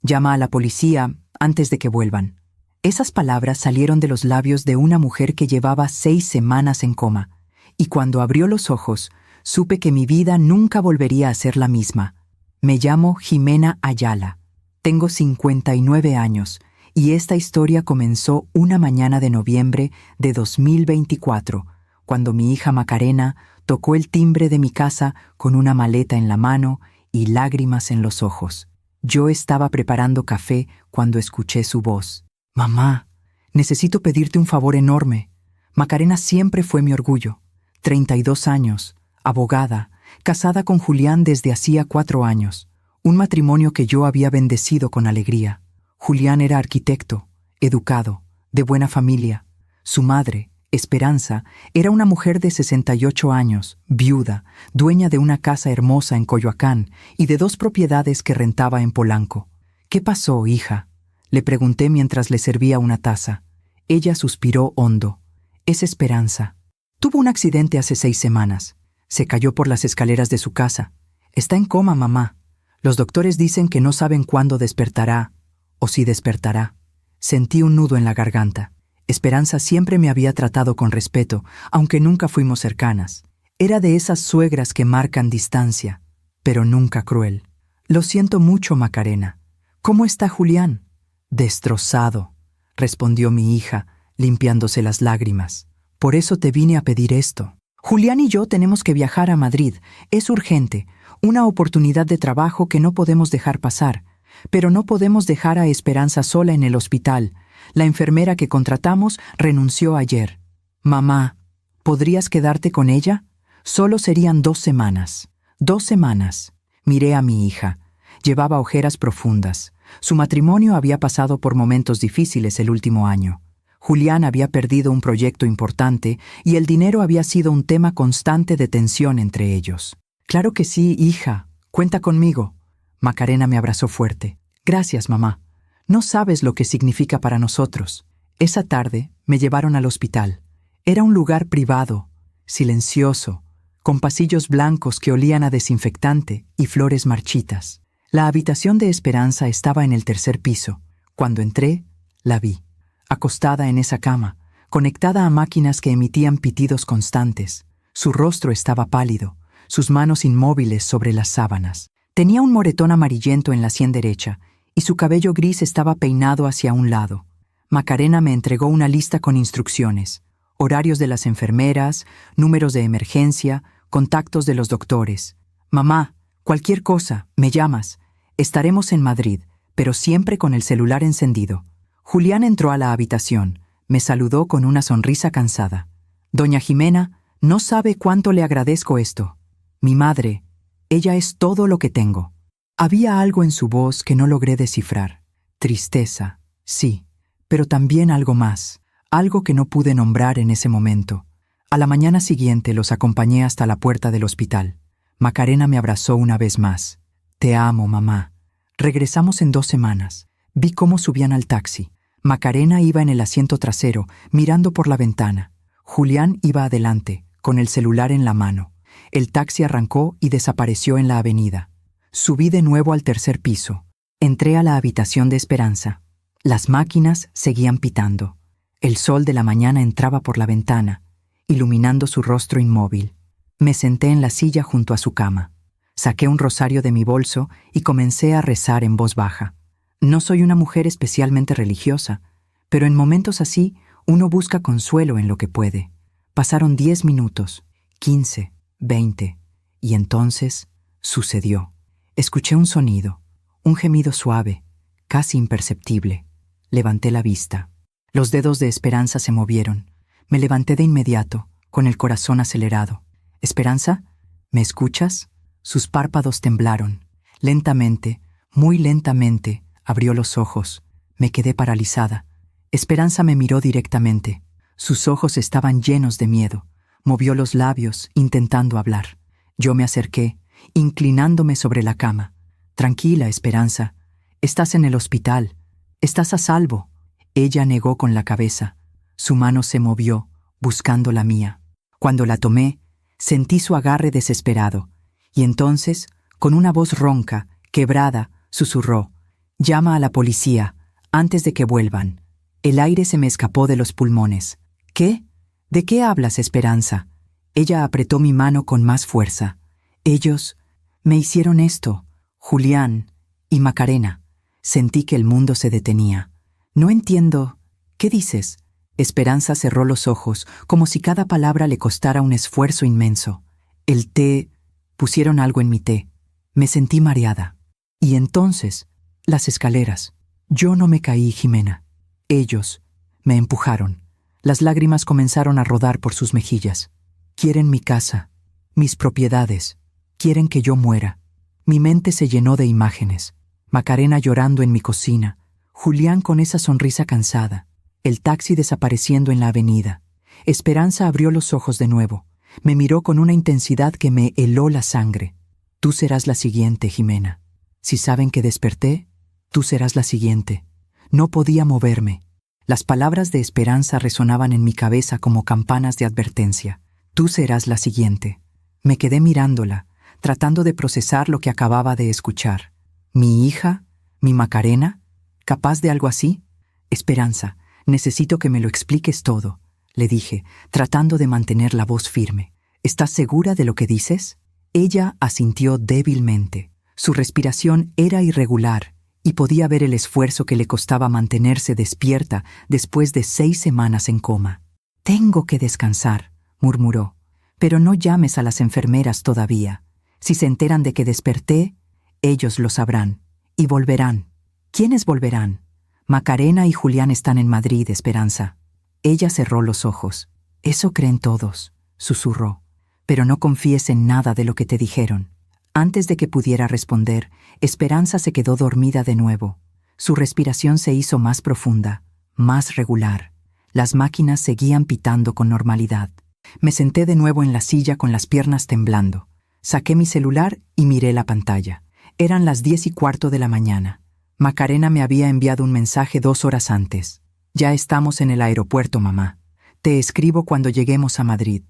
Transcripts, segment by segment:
Llama a la policía antes de que vuelvan. Esas palabras salieron de los labios de una mujer que llevaba 6 semanas en coma, y cuando abrió los ojos, supe que mi vida nunca volvería a ser la misma. Me llamo Jimena Ayala. Tengo 59 años, y esta historia comenzó una mañana de noviembre de 2024, cuando mi hija Macarena tocó el timbre de mi casa con una maleta en la mano y lágrimas en los ojos. Yo estaba preparando café cuando escuché su voz. «Mamá, necesito pedirte un favor enorme. Macarena siempre fue mi orgullo. 32 años, abogada, casada con Julián desde hacía 4 años. Un matrimonio que yo había bendecido con alegría. Julián era arquitecto, educado, de buena familia. Su madre, Esperanza, era una mujer de 68 años, viuda, dueña de una casa hermosa en Coyoacán y de 2 propiedades que rentaba en Polanco. «¿Qué pasó, hija?», le pregunté mientras le servía una taza. Ella suspiró hondo. «Es Esperanza. Tuvo un accidente hace 6 semanas. Se cayó por las escaleras de su casa. Está en coma, mamá. Los doctores dicen que no saben cuándo despertará, o si despertará». Sentí un nudo en la garganta. Esperanza siempre me había tratado con respeto, aunque nunca fuimos cercanas. Era de esas suegras que marcan distancia, pero nunca cruel. «Lo siento mucho, Macarena. ¿Cómo está Julián?» «Destrozado», respondió mi hija, limpiándose las lágrimas. «Por eso te vine a pedir esto. Julián y yo tenemos que viajar a Madrid. Es urgente, una oportunidad de trabajo que no podemos dejar pasar. Pero no podemos dejar a Esperanza sola en el hospital. La enfermera que contratamos renunció ayer. Mamá, ¿podrías quedarte con ella? Solo serían 2 semanas. 2 semanas. Miré a mi hija. Llevaba ojeras profundas. Su matrimonio había pasado por momentos difíciles el último año. Julián había perdido un proyecto importante y el dinero había sido un tema constante de tensión entre ellos. «Claro que sí, hija. Cuenta conmigo». Macarena me abrazó fuerte. «Gracias, mamá. No sabes lo que significa para nosotros». Esa tarde me llevaron al hospital. Era un lugar privado, silencioso, con pasillos blancos que olían a desinfectante y flores marchitas. La habitación de Esperanza estaba en el 3er piso. Cuando entré, la vi, acostada en esa cama, conectada a máquinas que emitían pitidos constantes. Su rostro estaba pálido, sus manos inmóviles sobre las sábanas. Tenía un moretón amarillento en la sien derecha y su cabello gris estaba peinado hacia un lado. Macarena me entregó una lista con instrucciones, horarios de las enfermeras, números de emergencia, contactos de los doctores. «Mamá, cualquier cosa, me llamas. Estaremos en Madrid, pero siempre con el celular encendido». Julián entró a la habitación. Me saludó con una sonrisa cansada. «Doña Jimena, no sabe cuánto le agradezco esto. Mi madre, ella es todo lo que tengo». Había algo en su voz que no logré descifrar. Tristeza, sí, pero también algo más, algo que no pude nombrar en ese momento. A la mañana siguiente los acompañé hasta la puerta del hospital. Macarena me abrazó una vez más. «Te amo, mamá». Regresamos en 2 semanas. Vi cómo subían al taxi. Macarena iba en el asiento trasero, mirando por la ventana. Julián iba adelante, con el celular en la mano. El taxi arrancó y desapareció en la avenida. Subí de nuevo al 3er piso. Entré a la habitación de Esperanza. Las máquinas seguían pitando. El sol de la mañana entraba por la ventana, iluminando su rostro inmóvil. Me senté en la silla junto a su cama. Saqué un rosario de mi bolso y comencé a rezar en voz baja. No soy una mujer especialmente religiosa, pero en momentos así uno busca consuelo en lo que puede. Pasaron 10 minutos, 15, 20, y entonces sucedió. Escuché un sonido, un gemido suave, casi imperceptible. Levanté la vista. Los dedos de Esperanza se movieron. Me levanté de inmediato, con el corazón acelerado. «Esperanza, ¿me escuchas?» Sus párpados temblaron. Lentamente, muy lentamente, abrió los ojos. Me quedé paralizada. Esperanza me miró directamente. Sus ojos estaban llenos de miedo. Movió los labios, intentando hablar. Yo me acerqué, inclinándome sobre la cama. «Tranquila, Esperanza. Estás en el hospital. Estás a salvo». Ella negó con la cabeza. Su mano se movió, buscando la mía. Cuando la tomé, sentí su agarre desesperado. Y entonces, con una voz ronca, quebrada, susurró: Llama a la policía, antes de que vuelvan. El aire se me escapó de los pulmones. ¿Qué? ¿De qué hablas, Esperanza? Ella apretó mi mano con más fuerza. Ellos me hicieron esto, Julián y Macarena. Sentí que el mundo se detenía. No entiendo. ¿Qué dices? Esperanza cerró los ojos, como si cada palabra le costara un esfuerzo inmenso. El té... Pusieron algo en mi té. Me sentí mareada. Y entonces, las escaleras. Yo no me caí, Jimena. Ellos me empujaron. Las lágrimas comenzaron a rodar por sus mejillas. Quieren mi casa, mis propiedades. Quieren que yo muera. Mi mente se llenó de imágenes. Macarena llorando en mi cocina. Julián con esa sonrisa cansada. El taxi desapareciendo en la avenida. Esperanza abrió los ojos de nuevo. Me miró con una intensidad que me heló la sangre. Tú serás la siguiente, Jimena. Si saben que desperté, tú serás la siguiente. No podía moverme. Las palabras de Esperanza resonaban en mi cabeza como campanas de advertencia. Tú serás la siguiente. Me quedé mirándola, tratando de procesar lo que acababa de escuchar. ¿Mi hija? ¿Mi Macarena? ¿Capaz de algo así? Esperanza, necesito que me lo expliques todo, le dije, tratando de mantener la voz firme. ¿Estás segura de lo que dices? Ella asintió débilmente. Su respiración era irregular y podía ver el esfuerzo que le costaba mantenerse despierta después de 6 semanas en coma. Tengo que descansar, murmuró. Pero no llames a las enfermeras todavía. Si se enteran de que desperté, ellos lo sabrán y volverán. ¿Quiénes volverán? Macarena y Julián están en Madrid, Esperanza. Ella cerró los ojos. Eso creen todos, susurró. Pero no confíes en nada de lo que te dijeron. Antes de que pudiera responder, Esperanza se quedó dormida de nuevo. Su respiración se hizo más profunda, más regular. Las máquinas seguían pitando con normalidad. Me senté de nuevo en la silla con las piernas temblando. Saqué mi celular y miré la pantalla. Eran las 10:15 de la mañana. Macarena me había enviado un mensaje 2 horas antes. Ya estamos en el aeropuerto, mamá. Te escribo cuando lleguemos a Madrid.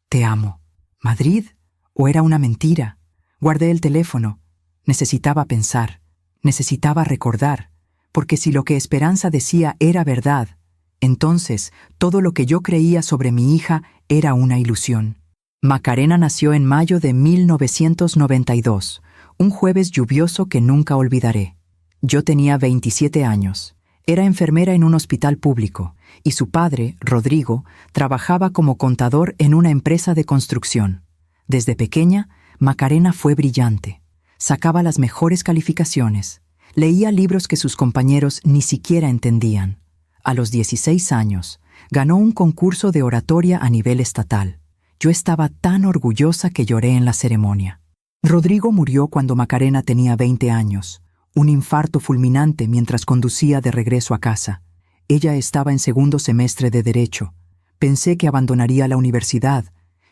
Te amo. ¿Madrid? ¿O era una mentira? Guardé el teléfono. Necesitaba pensar. Necesitaba recordar. Porque si lo que Esperanza decía era verdad, entonces todo lo que yo creía sobre mi hija era una ilusión. Macarena nació en mayo de 1992, un jueves lluvioso que nunca olvidaré. Yo tenía 27 años. Era enfermera en un hospital público y su padre, Rodrigo, trabajaba como contador en una empresa de construcción. Desde pequeña, Macarena fue brillante. Sacaba las mejores calificaciones. Leía libros que sus compañeros ni siquiera entendían. A los 16 años, ganó un concurso de oratoria a nivel estatal. Yo estaba tan orgullosa que lloré en la ceremonia. Rodrigo murió cuando Macarena tenía 20 años. Un infarto fulminante mientras conducía de regreso a casa. Ella estaba en segundo semestre de Derecho. Pensé que abandonaría la universidad,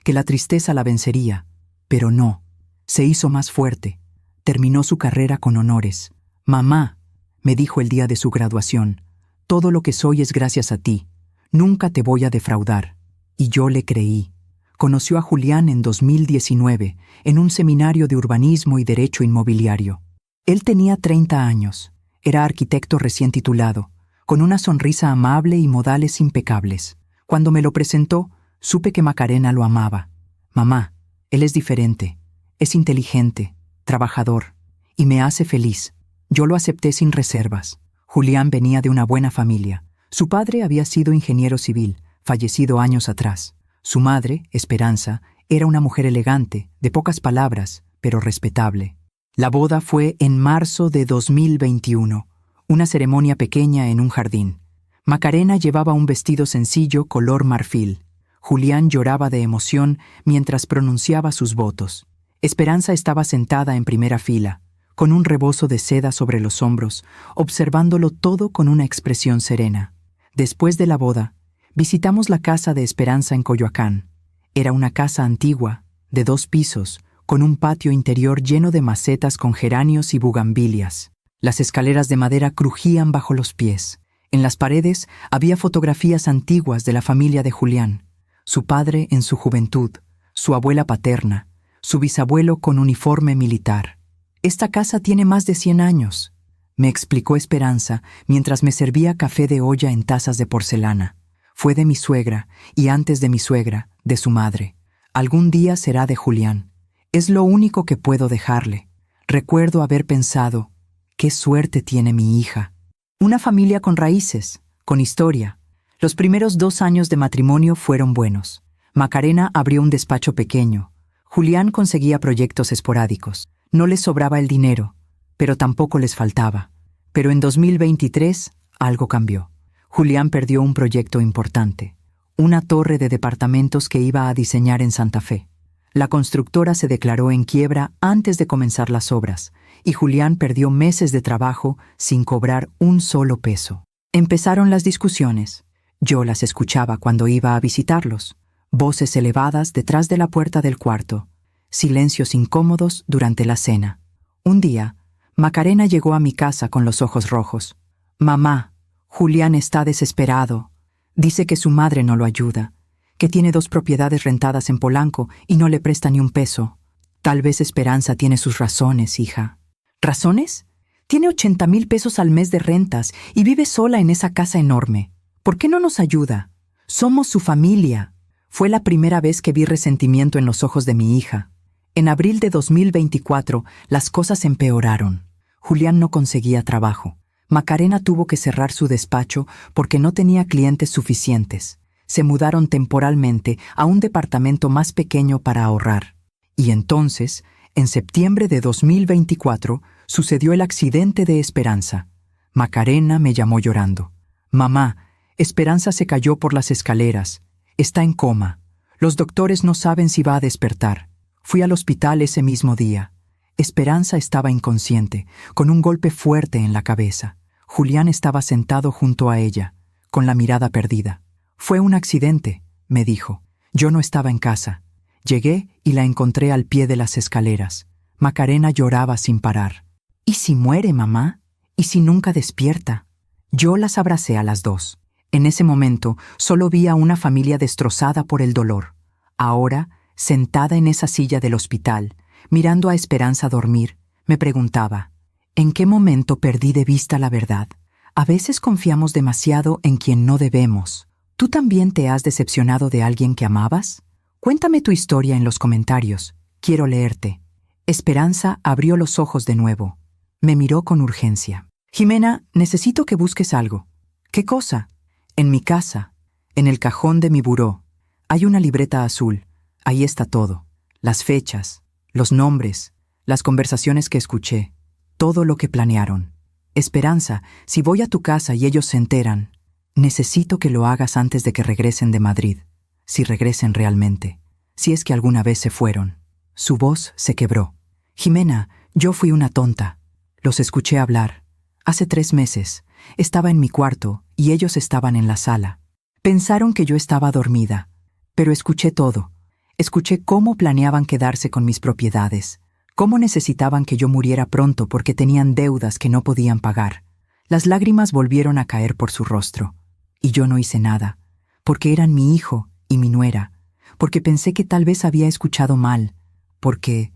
que la tristeza la vencería. Pero no. Se hizo más fuerte. Terminó su carrera con honores. «Mamá», me dijo el día de su graduación, «todo lo que soy es gracias a ti. Nunca te voy a defraudar». Y yo le creí. Conoció a Julián en 2019, en un seminario de urbanismo y derecho inmobiliario. Él tenía 30 años. Era arquitecto recién titulado, con una sonrisa amable y modales impecables. Cuando me lo presentó, supe que Macarena lo amaba. «Mamá, él es diferente. Es inteligente, trabajador, y me hace feliz». Yo lo acepté sin reservas. Julián venía de una buena familia. Su padre había sido ingeniero civil, fallecido años atrás. Su madre, Esperanza, era una mujer elegante, de pocas palabras, pero respetable. La boda fue en marzo de 2021, una ceremonia pequeña en un jardín. Macarena llevaba un vestido sencillo color marfil. Julián lloraba de emoción mientras pronunciaba sus votos. Esperanza estaba sentada en primera fila, con un rebozo de seda sobre los hombros, observándolo todo con una expresión serena. Después de la boda, visitamos la casa de Esperanza en Coyoacán. Era una casa antigua, de 2 pisos, con un patio interior lleno de macetas con geranios y bugambilias. Las escaleras de madera crujían bajo los pies. En las paredes había fotografías antiguas de la familia de Julián. Su padre en su juventud, su abuela paterna, su bisabuelo con uniforme militar. «Esta casa tiene más de 100 años», me explicó Esperanza mientras me servía café de olla en tazas de porcelana. Fue de mi suegra, y antes de mi suegra, de su madre. Algún día será de Julián. Es lo único que puedo dejarle. Recuerdo haber pensado, qué suerte tiene mi hija. Una familia con raíces, con historia. Los primeros 2 años de matrimonio fueron buenos. Macarena abrió un despacho pequeño. Julián conseguía proyectos esporádicos. No les sobraba el dinero, pero tampoco les faltaba. Pero en 2023 algo cambió. Julián perdió un proyecto importante, una torre de departamentos que iba a diseñar en Santa Fe. La constructora se declaró en quiebra antes de comenzar las obras, y Julián perdió meses de trabajo sin cobrar un solo peso. Empezaron las discusiones. Yo las escuchaba cuando iba a visitarlos. Voces elevadas detrás de la puerta del cuarto. Silencios incómodos durante la cena. Un día, Macarena llegó a mi casa con los ojos rojos. «Mamá, Julián está desesperado. Dice que su madre no lo ayuda, que tiene 2 propiedades rentadas en Polanco y no le presta ni un peso. Tal vez Esperanza tiene sus razones, hija». ¿Razones? Tiene 80,000 pesos al mes de rentas y vive sola en esa casa enorme. ¿Por qué no nos ayuda? Somos su familia. Fue la primera vez que vi resentimiento en los ojos de mi hija. En abril de 2024, las cosas empeoraron. Julián no conseguía trabajo. Macarena tuvo que cerrar su despacho porque no tenía clientes suficientes. Se mudaron temporalmente a un departamento más pequeño para ahorrar. Y entonces, en septiembre de 2024, sucedió el accidente de Esperanza. Macarena me llamó llorando. «Mamá, Esperanza se cayó por las escaleras. Está en coma. Los doctores no saben si va a despertar. Fui al hospital ese mismo día. Esperanza estaba inconsciente, con un golpe fuerte en la cabeza. Julián estaba sentado junto a ella, con la mirada perdida. Fue un accidente», me dijo. Yo no estaba en casa. Llegué y la encontré al pie de las escaleras. Macarena lloraba sin parar. «¿Y si muere, mamá? ¿Y si nunca despierta?» Yo las abracé a las 2. En ese momento solo vi a una familia destrozada por el dolor. Ahora, sentada en esa silla del hospital, mirando a Esperanza dormir, me preguntaba, ¿en qué momento perdí de vista la verdad? A veces confiamos demasiado en quien no debemos. ¿Tú también te has decepcionado de alguien que amabas? Cuéntame tu historia en los comentarios. Quiero leerte. Esperanza abrió los ojos de nuevo. Me miró con urgencia. «Jimena, necesito que busques algo». «¿Qué cosa?» «En mi casa, en el cajón de mi buró, hay una libreta azul. Ahí está todo. Las fechas, los nombres, las conversaciones que escuché, todo lo que planearon. Esperanza, si voy a tu casa y ellos se enteran, necesito que lo hagas antes de que regresen de Madrid, si regresen realmente, si es que alguna vez se fueron». Su voz se quebró. «Jimena, yo fui una tonta. Los escuché hablar. Hace 3 meses. Estaba en mi cuarto y ellos estaban en la sala. Pensaron que yo estaba dormida, pero escuché todo. Escuché cómo planeaban quedarse con mis propiedades, cómo necesitaban que yo muriera pronto porque tenían deudas que no podían pagar. Las lágrimas volvieron a caer por su rostro. Y yo no hice nada, porque eran mi hijo y mi nuera, porque pensé que tal vez había escuchado mal, porque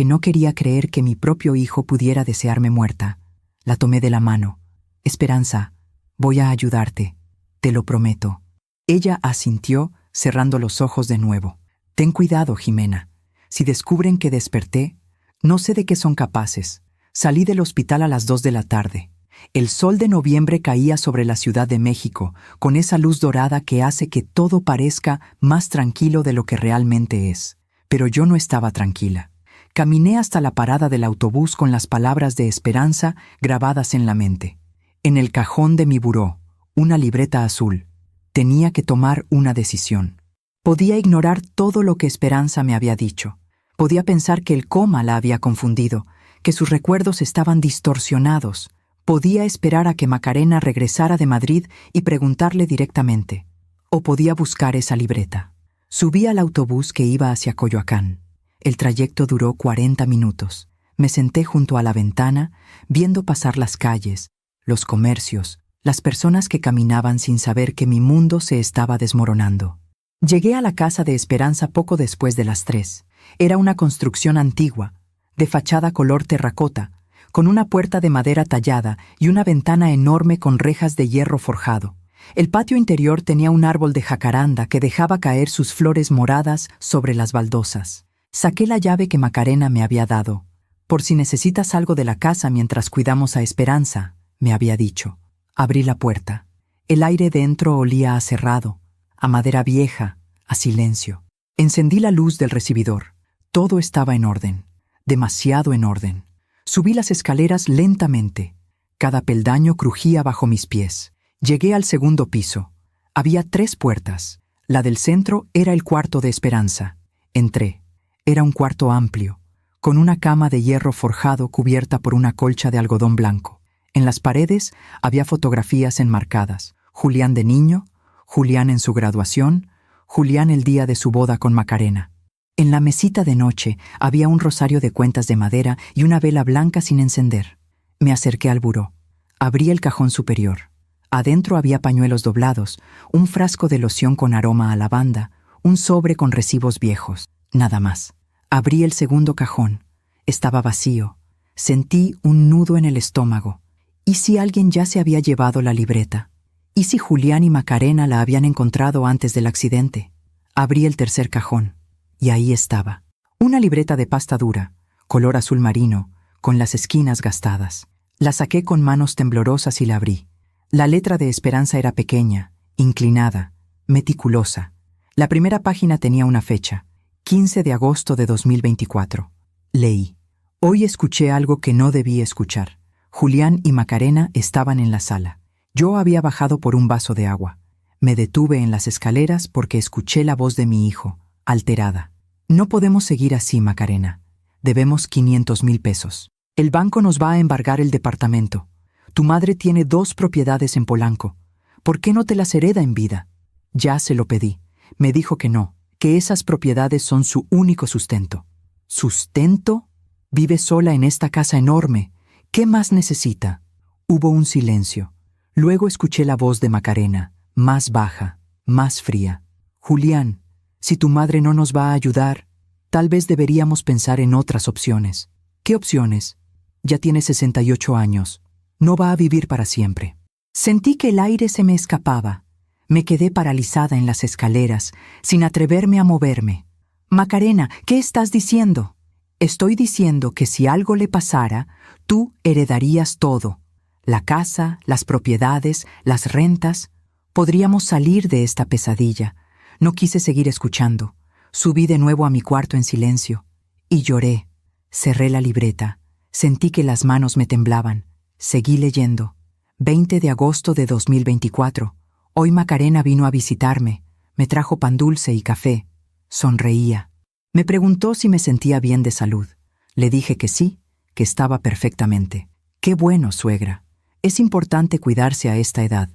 no quería creer que mi propio hijo pudiera desearme muerta. La tomé de la mano. «Esperanza, voy a ayudarte, te lo prometo». Ella asintió, cerrando los ojos de nuevo. «Ten cuidado, Jimena. Si descubren que desperté, no sé de qué son capaces. Salí del hospital a las 2 de la tarde. El sol de noviembre caía sobre la Ciudad de México, con esa luz dorada que hace que todo parezca más tranquilo de lo que realmente es. Pero yo no estaba tranquila. Caminé hasta la parada del autobús con las palabras de Esperanza grabadas en la mente. En el cajón de mi buró, una libreta azul. Tenía que tomar una decisión. Podía ignorar todo lo que Esperanza me había dicho. Podía pensar que el coma la había confundido, que sus recuerdos estaban distorsionados. Podía esperar a que Macarena regresara de Madrid y preguntarle directamente. O podía buscar esa libreta. Subí al autobús que iba hacia Coyoacán. El trayecto duró 40 minutos. Me senté junto a la ventana, viendo pasar las calles, los comercios, las personas que caminaban sin saber que mi mundo se estaba desmoronando. Llegué a la casa de Esperanza poco después de las 3. Era una construcción antigua, de fachada color terracota, con una puerta de madera tallada y una ventana enorme con rejas de hierro forjado. El patio interior tenía un árbol de jacaranda que dejaba caer sus flores moradas sobre las baldosas. Saqué la llave que Macarena me había dado. Por si necesitas algo de la casa mientras cuidamos a Esperanza, me había dicho. Abrí la puerta. El aire dentro olía a cerrado, a madera vieja, a silencio. Encendí la luz del recibidor. Todo estaba en orden, demasiado en orden. Subí las escaleras lentamente. Cada peldaño crujía bajo mis pies. Llegué al segundo piso. Había 3 puertas. La del centro era el cuarto de Esperanza. Entré. Era un cuarto amplio, con una cama de hierro forjado cubierta por una colcha de algodón blanco. En las paredes había fotografías enmarcadas. Julián de niño, Julián en su graduación, Julián el día de su boda con Macarena. En la mesita de noche había un rosario de cuentas de madera y una vela blanca sin encender. Me acerqué al buró. Abrí el cajón superior. Adentro había pañuelos doblados, un frasco de loción con aroma a lavanda, un sobre con recibos viejos. Nada más. Abrí el segundo cajón. Estaba vacío. Sentí un nudo en el estómago. ¿Y si alguien ya se había llevado la libreta? ¿Y si Julián y Macarena la habían encontrado antes del accidente? Abrí el tercer cajón. Y ahí estaba. Una libreta de pasta dura, color azul marino, con las esquinas gastadas. La saqué con manos temblorosas y la abrí. La letra de Esperanza era pequeña, inclinada, meticulosa. La primera página tenía una fecha, 15 de agosto de 2024. Leí. Hoy escuché algo que no debí escuchar. Julián y Macarena estaban en la sala. Yo había bajado por un vaso de agua. Me detuve en las escaleras porque escuché la voz de mi hijo, alterada. No podemos seguir así, Macarena. Debemos 500,000 pesos. El banco nos va a embargar el departamento. Tu madre tiene 2 propiedades en Polanco. ¿Por qué no te las hereda en vida? Ya se lo pedí. Me dijo que no, que esas propiedades son su único sustento. ¿Sustento? Vive sola en esta casa enorme. ¿Qué más necesita? Hubo un silencio. Luego escuché la voz de Macarena, más baja, más fría. Julián, si tu madre no nos va a ayudar, tal vez deberíamos pensar en otras opciones. ¿Qué opciones? Ya tiene 68 años. No va a vivir para siempre. Sentí que el aire se me escapaba. Me quedé paralizada en las escaleras, sin atreverme a moverme. Macarena, ¿qué estás diciendo? Estoy diciendo que si algo le pasara, tú heredarías todo. La casa, las propiedades, las rentas. Podríamos salir de esta pesadilla. No quise seguir escuchando. Subí de nuevo a mi cuarto en silencio. Y lloré. Cerré la libreta. Sentí que las manos me temblaban. Seguí leyendo. 20 de agosto de 2024. Hoy Macarena vino a visitarme. Me trajo pan dulce y café. Sonreía. Me preguntó si me sentía bien de salud. Le dije que sí, que estaba perfectamente. Qué bueno, suegra. Es importante cuidarse a esta edad.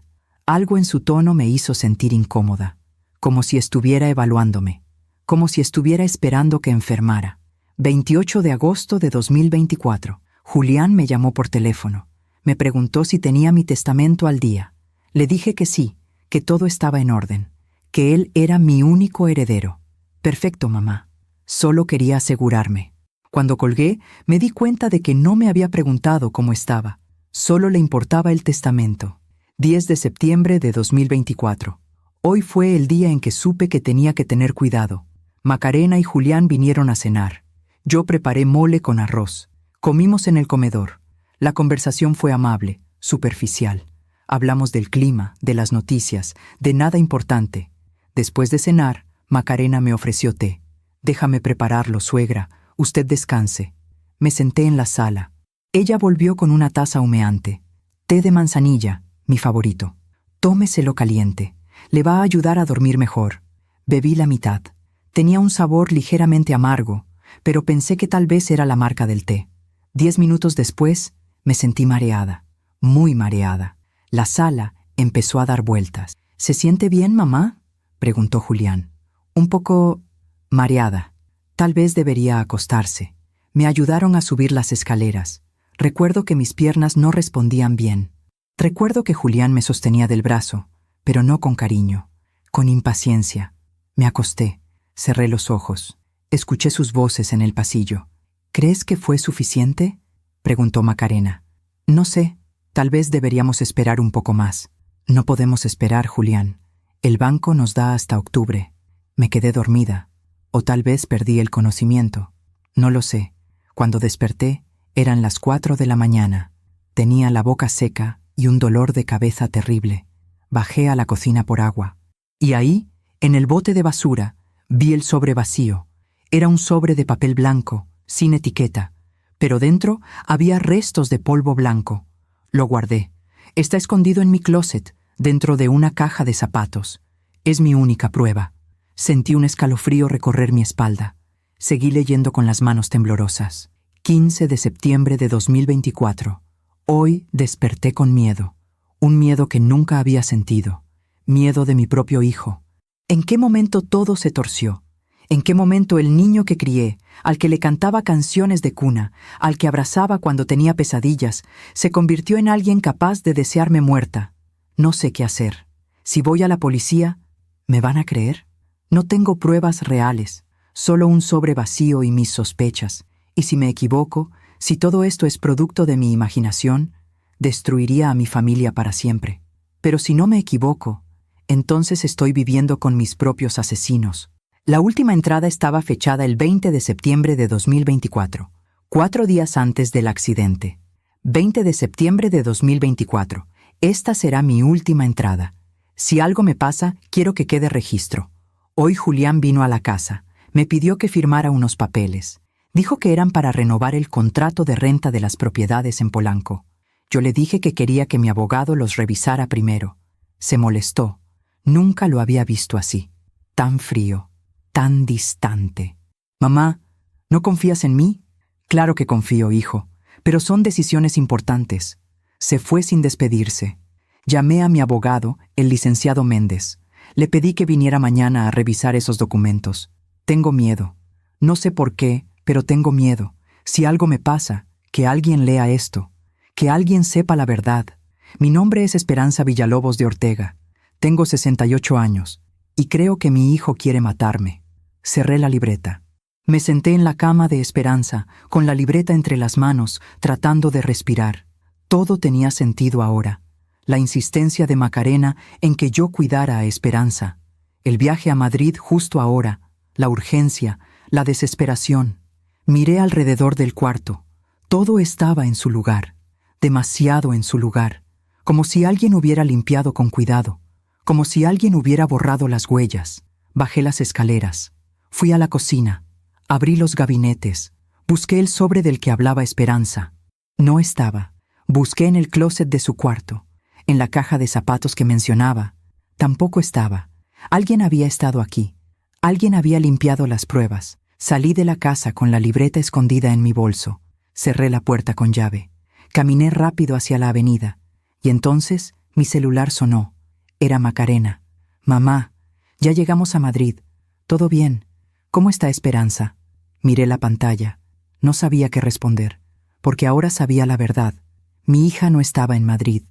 Algo en su tono me hizo sentir incómoda. Como si estuviera evaluándome. Como si estuviera esperando que enfermara. 28 de agosto de 2024. Julián me llamó por teléfono. Me preguntó si tenía mi testamento al día. Le dije que sí, que todo estaba en orden, que él era mi único heredero. Perfecto, mamá. Solo quería asegurarme. Cuando colgué, me di cuenta de que no me había preguntado cómo estaba. Solo le importaba el testamento. 10 de septiembre de 2024. Hoy fue el día en que supe que tenía que tener cuidado. Macarena y Julián vinieron a cenar. Yo preparé mole con arroz. Comimos en el comedor. La conversación fue amable, superficial. Hablamos del clima, de las noticias, de nada importante. Después de cenar, Macarena me ofreció té. Déjame prepararlo, suegra. Usted descanse. Me senté en la sala. Ella volvió con una taza humeante. Té de manzanilla, mi favorito. Tómeselo caliente. Le va a ayudar a dormir mejor. Bebí la mitad. Tenía un sabor ligeramente amargo, pero pensé que tal vez era la marca del té. 10 minutos después, me sentí mareada, muy mareada. La sala empezó a dar vueltas. ¿Se siente bien, mamá?, preguntó Julián. Un poco mareada. Tal vez debería acostarse. Me ayudaron a subir las escaleras. Recuerdo que mis piernas no respondían bien. Recuerdo que Julián me sostenía del brazo, pero no con cariño, con impaciencia. Me acosté, cerré los ojos. Escuché sus voces en el pasillo. ¿Crees que fue suficiente? preguntó Macarena. No sé, tal vez deberíamos esperar un poco más. No podemos esperar, Julián. El banco nos da hasta octubre. Me quedé dormida. O tal vez perdí el conocimiento. No lo sé. Cuando desperté, eran las 4 de la mañana. Tenía la boca seca y un dolor de cabeza terrible. Bajé a la cocina por agua. Y ahí, en el bote de basura, vi el sobre vacío. Era un sobre de papel blanco, sin etiqueta, pero dentro había restos de polvo blanco. Lo guardé. Está escondido en mi closet, dentro de una caja de zapatos. Es mi única prueba. Sentí un escalofrío recorrer mi espalda. Seguí leyendo con las manos temblorosas. 15 de septiembre de 2024. Hoy desperté con miedo. Un miedo que nunca había sentido. Miedo de mi propio hijo. ¿En qué momento todo se torció? ¿En qué momento el niño que crié, al que le cantaba canciones de cuna, al que abrazaba cuando tenía pesadillas, se convirtió en alguien capaz de desearme muerta? No sé qué hacer. Si voy a la policía, ¿me van a creer? No tengo pruebas reales, solo un sobre vacío y mis sospechas. Y si me equivoco, si todo esto es producto de mi imaginación, destruiría a mi familia para siempre. Pero si no me equivoco, entonces estoy viviendo con mis propios asesinos. La última entrada estaba fechada el 20 de septiembre de 2024, 4 días antes del accidente. 20 de septiembre de 2024. Esta será mi última entrada. Si algo me pasa, quiero que quede registro. Hoy Julián vino a la casa. Me pidió que firmara unos papeles. Dijo que eran para renovar el contrato de renta de las propiedades en Polanco. Yo le dije que quería que mi abogado los revisara primero. Se molestó. Nunca lo había visto así. Tan frío. Tan distante. Mamá, ¿no confías en mí? Claro que confío, hijo, pero son decisiones importantes. Se fue sin despedirse. Llamé a mi abogado, el licenciado Méndez. Le pedí que viniera mañana a revisar esos documentos. Tengo miedo. No sé por qué, pero tengo miedo. Si algo me pasa, que alguien lea esto. Que alguien sepa la verdad. Mi nombre es Esperanza Villalobos de Ortega. Tengo 68 años, y creo que mi hijo quiere matarme. Cerré la libreta. Me senté en la cama de Esperanza, con la libreta entre las manos, tratando de respirar. Todo tenía sentido ahora. La insistencia de Macarena en que yo cuidara a Esperanza. El viaje a Madrid justo ahora. La urgencia, la desesperación. Miré alrededor del cuarto. Todo estaba en su lugar. Demasiado en su lugar. Como si alguien hubiera limpiado con cuidado. Como si alguien hubiera borrado las huellas. Bajé las escaleras. Fui a la cocina, abrí los gabinetes, busqué el sobre del que hablaba Esperanza. No estaba. Busqué en el closet de su cuarto, en la caja de zapatos que mencionaba. Tampoco estaba. Alguien había estado aquí. Alguien había limpiado las pruebas. Salí de la casa con la libreta escondida en mi bolso. Cerré la puerta con llave. Caminé rápido hacia la avenida. Y entonces mi celular sonó. Era Macarena. Mamá, ya llegamos a Madrid. ¿Todo bien? ¿Cómo está Esperanza? Miré la pantalla. No sabía qué responder, porque ahora sabía la verdad. Mi hija no estaba en Madrid.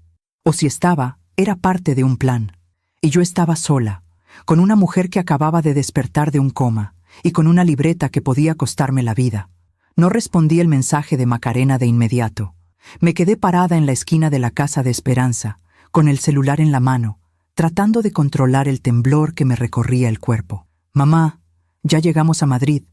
O si estaba, era parte de un plan. Y yo estaba sola, con una mujer que acababa de despertar de un coma, y con una libreta que podía costarme la vida. No respondí el mensaje de Macarena de inmediato. Me quedé parada en la esquina de la casa de Esperanza, con el celular en la mano, tratando de controlar el temblor que me recorría el cuerpo. Mamá, ya llegamos a Madrid.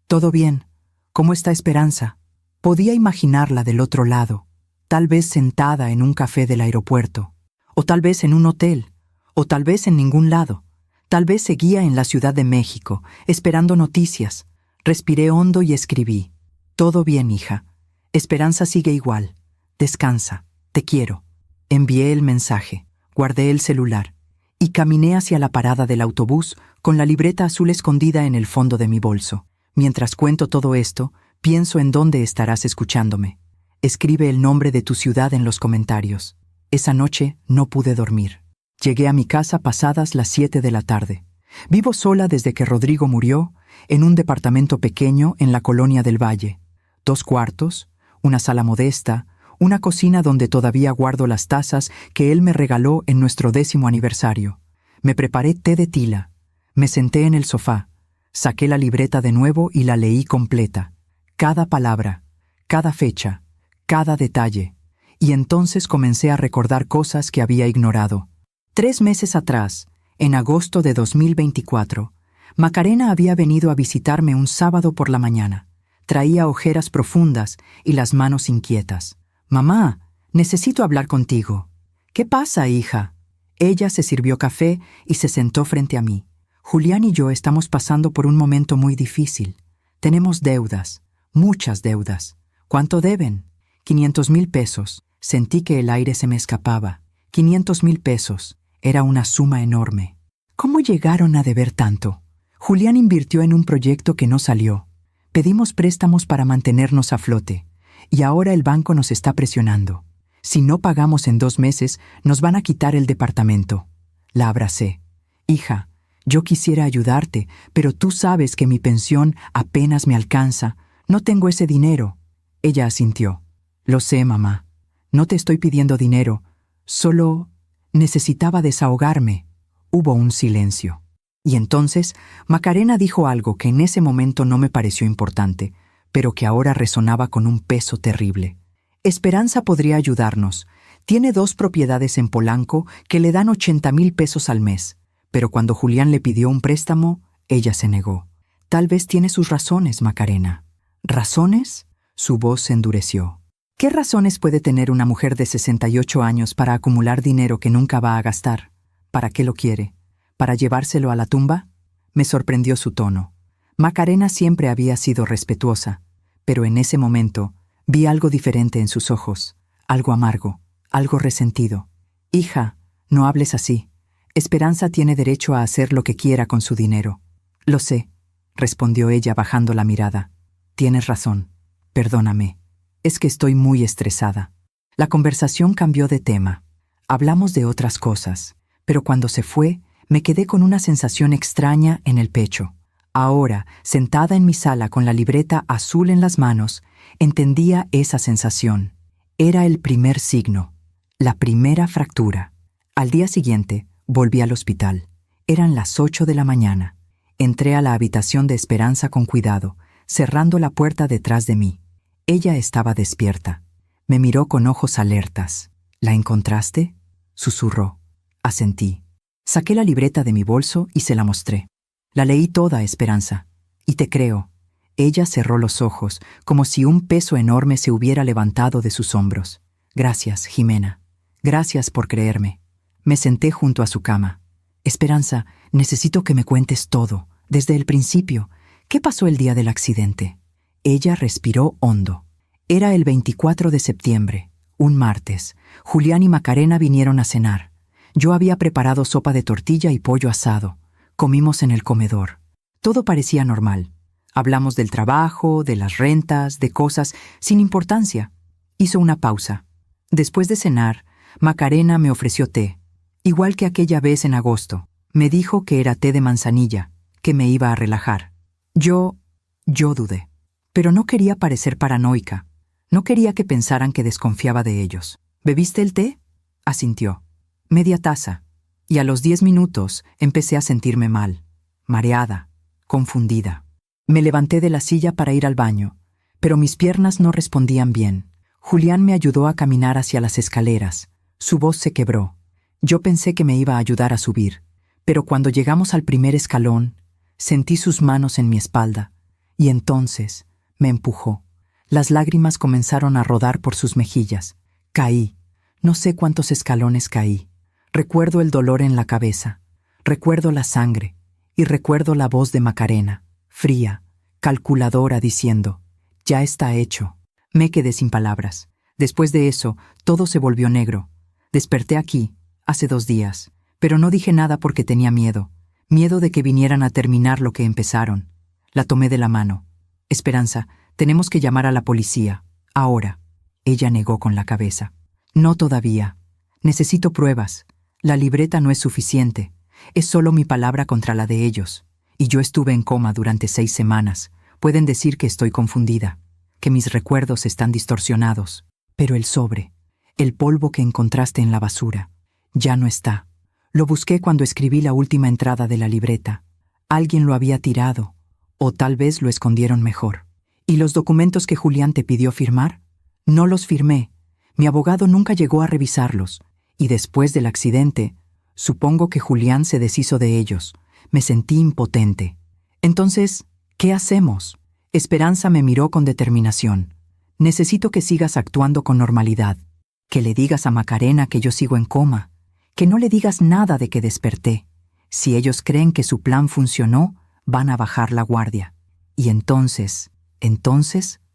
¿Todo bien? ¿Cómo está Esperanza? Podía imaginarla del otro lado, tal vez sentada en un café del aeropuerto, o tal vez en un hotel, o tal vez en ningún lado. Tal vez seguía en la Ciudad de México, esperando noticias. Respiré hondo y escribí. Todo bien, hija. Esperanza sigue igual. Descansa. Te quiero. Envié el mensaje, guardé el celular y caminé hacia la parada del autobús con la libreta azul escondida en el fondo de mi bolso. Mientras cuento todo esto, pienso en dónde estarás escuchándome. Escribe el nombre de tu ciudad en los comentarios. Esa noche no pude dormir. Llegué a mi casa pasadas las 7 de la tarde. Vivo sola desde que Rodrigo murió, en un departamento pequeño en la Colonia del Valle. 2 cuartos, una sala modesta, una cocina donde todavía guardo las tazas que él me regaló en nuestro 10º aniversario. Me preparé té de tila. Me senté en el sofá. Saqué la libreta de nuevo y la leí completa. Cada palabra, cada fecha, cada detalle, y entonces comencé a recordar cosas que había ignorado. 3 meses atrás, en agosto de 2024, Macarena había venido a visitarme un sábado por la mañana. Traía ojeras profundas y las manos inquietas. «Mamá, necesito hablar contigo». «¿Qué pasa, hija?» Ella se sirvió café y se sentó frente a mí. «Julián y yo estamos pasando por un momento muy difícil. Tenemos deudas, muchas deudas». «¿Cuánto deben?» 500,000 pesos. Sentí que el aire se me escapaba. 500,000 pesos. Era una suma enorme. ¿Cómo llegaron a deber tanto? Julián invirtió en un proyecto que no salió. Pedimos préstamos para mantenernos a flote, y ahora el banco nos está presionando. Si no pagamos en 2 meses, nos van a quitar el departamento. La abracé. «Hija, yo quisiera ayudarte, pero tú sabes que mi pensión apenas me alcanza. No tengo ese dinero». Ella asintió. «Lo sé, mamá. No te estoy pidiendo dinero. Solo necesitaba desahogarme». Hubo un silencio. Y entonces Macarena dijo algo que en ese momento no me pareció importante, pero que ahora resonaba con un peso terrible. «Esperanza podría ayudarnos. Tiene 2 propiedades en Polanco que le dan 80,000 pesos al mes. Pero cuando Julián le pidió un préstamo, ella se negó. Tal vez tiene sus razones, Macarena». «¿Razones?» Su voz se endureció. «¿Qué razones puede tener una mujer de 68 años para acumular dinero que nunca va a gastar? ¿Para qué lo quiere? ¿Para llevárselo a la tumba?» Me sorprendió su tono. Macarena siempre había sido respetuosa, pero en ese momento vi algo diferente en sus ojos, algo amargo, algo resentido. «Hija, no hables así. Esperanza tiene derecho a hacer lo que quiera con su dinero». «Lo sé», respondió ella bajando la mirada. «Tienes razón. Perdóname. Es que estoy muy estresada». La conversación cambió de tema. Hablamos de otras cosas, pero cuando se fue, me quedé con una sensación extraña en el pecho. Ahora, sentada en mi sala con la libreta azul en las manos, entendía esa sensación. Era el primer signo, la primera fractura. Al día siguiente, volví al hospital. Eran las 8 de la mañana. Entré a la habitación de Esperanza con cuidado, cerrando la puerta detrás de mí. Ella estaba despierta. Me miró con ojos alertas. «¿La encontraste?», susurró. Asentí. Saqué la libreta de mi bolso y se la mostré. «La leí toda, Esperanza. Y te creo». Ella cerró los ojos, como si un peso enorme se hubiera levantado de sus hombros. «Gracias, Jimena. Gracias por creerme». Me senté junto a su cama. «Esperanza, necesito que me cuentes todo, desde el principio. ¿Qué pasó el día del accidente?» Ella respiró hondo. Era el 24 de septiembre, un martes. Julián y Macarena vinieron a cenar. Yo había preparado sopa de tortilla y pollo asado. Comimos en el comedor. Todo parecía normal. Hablamos del trabajo, de las rentas, de cosas sin importancia. Hizo una pausa. Después de cenar, Macarena me ofreció té, igual que aquella vez en agosto. Me dijo que era té de manzanilla, que me iba a relajar. Yo dudé. Pero no quería parecer paranoica. No quería que pensaran que desconfiaba de ellos. «¿Bebiste el té?», asintió. «Media taza». Y a los 10 minutos empecé a sentirme mal, mareada, confundida. Me levanté de la silla para ir al baño, pero mis piernas no respondían bien. Julián me ayudó a caminar hacia las escaleras. Su voz se quebró. Yo pensé que me iba a ayudar a subir, pero cuando llegamos al primer escalón, sentí sus manos en mi espalda, y entonces me empujó. Las lágrimas comenzaron a rodar por sus mejillas. Caí. No sé cuántos escalones caí. Recuerdo el dolor en la cabeza. Recuerdo la sangre. Y recuerdo la voz de Macarena, fría, calculadora, diciendo: «Ya está hecho». Me quedé sin palabras. Después de eso, todo se volvió negro. Desperté aquí, hace 2 días, pero no dije nada porque tenía miedo. Miedo de que vinieran a terminar lo que empezaron. La tomé de la mano. «Esperanza, tenemos que llamar a la policía. Ahora». Ella negó con la cabeza. «No todavía. Necesito pruebas. La libreta no es suficiente. Es solo mi palabra contra la de ellos. Y yo estuve en coma durante 6 semanas. Pueden decir que estoy confundida, que mis recuerdos están distorsionados. Pero el sobre, el polvo que encontraste en la basura, ya no está. Lo busqué cuando escribí la última entrada de la libreta. Alguien lo había tirado, o tal vez lo escondieron mejor. ¿Y los documentos que Julián te pidió firmar? No los firmé. Mi abogado nunca llegó a revisarlos. Y después del accidente, supongo que Julián se deshizo de ellos. Me sentí impotente. Entonces, ¿qué hacemos? Esperanza me miró con determinación. Necesito que sigas actuando con normalidad. Que le digas a Macarena que yo sigo en coma. Que no le digas nada de que desperté. Si ellos creen que su plan funcionó, van a bajar la guardia. Y entonces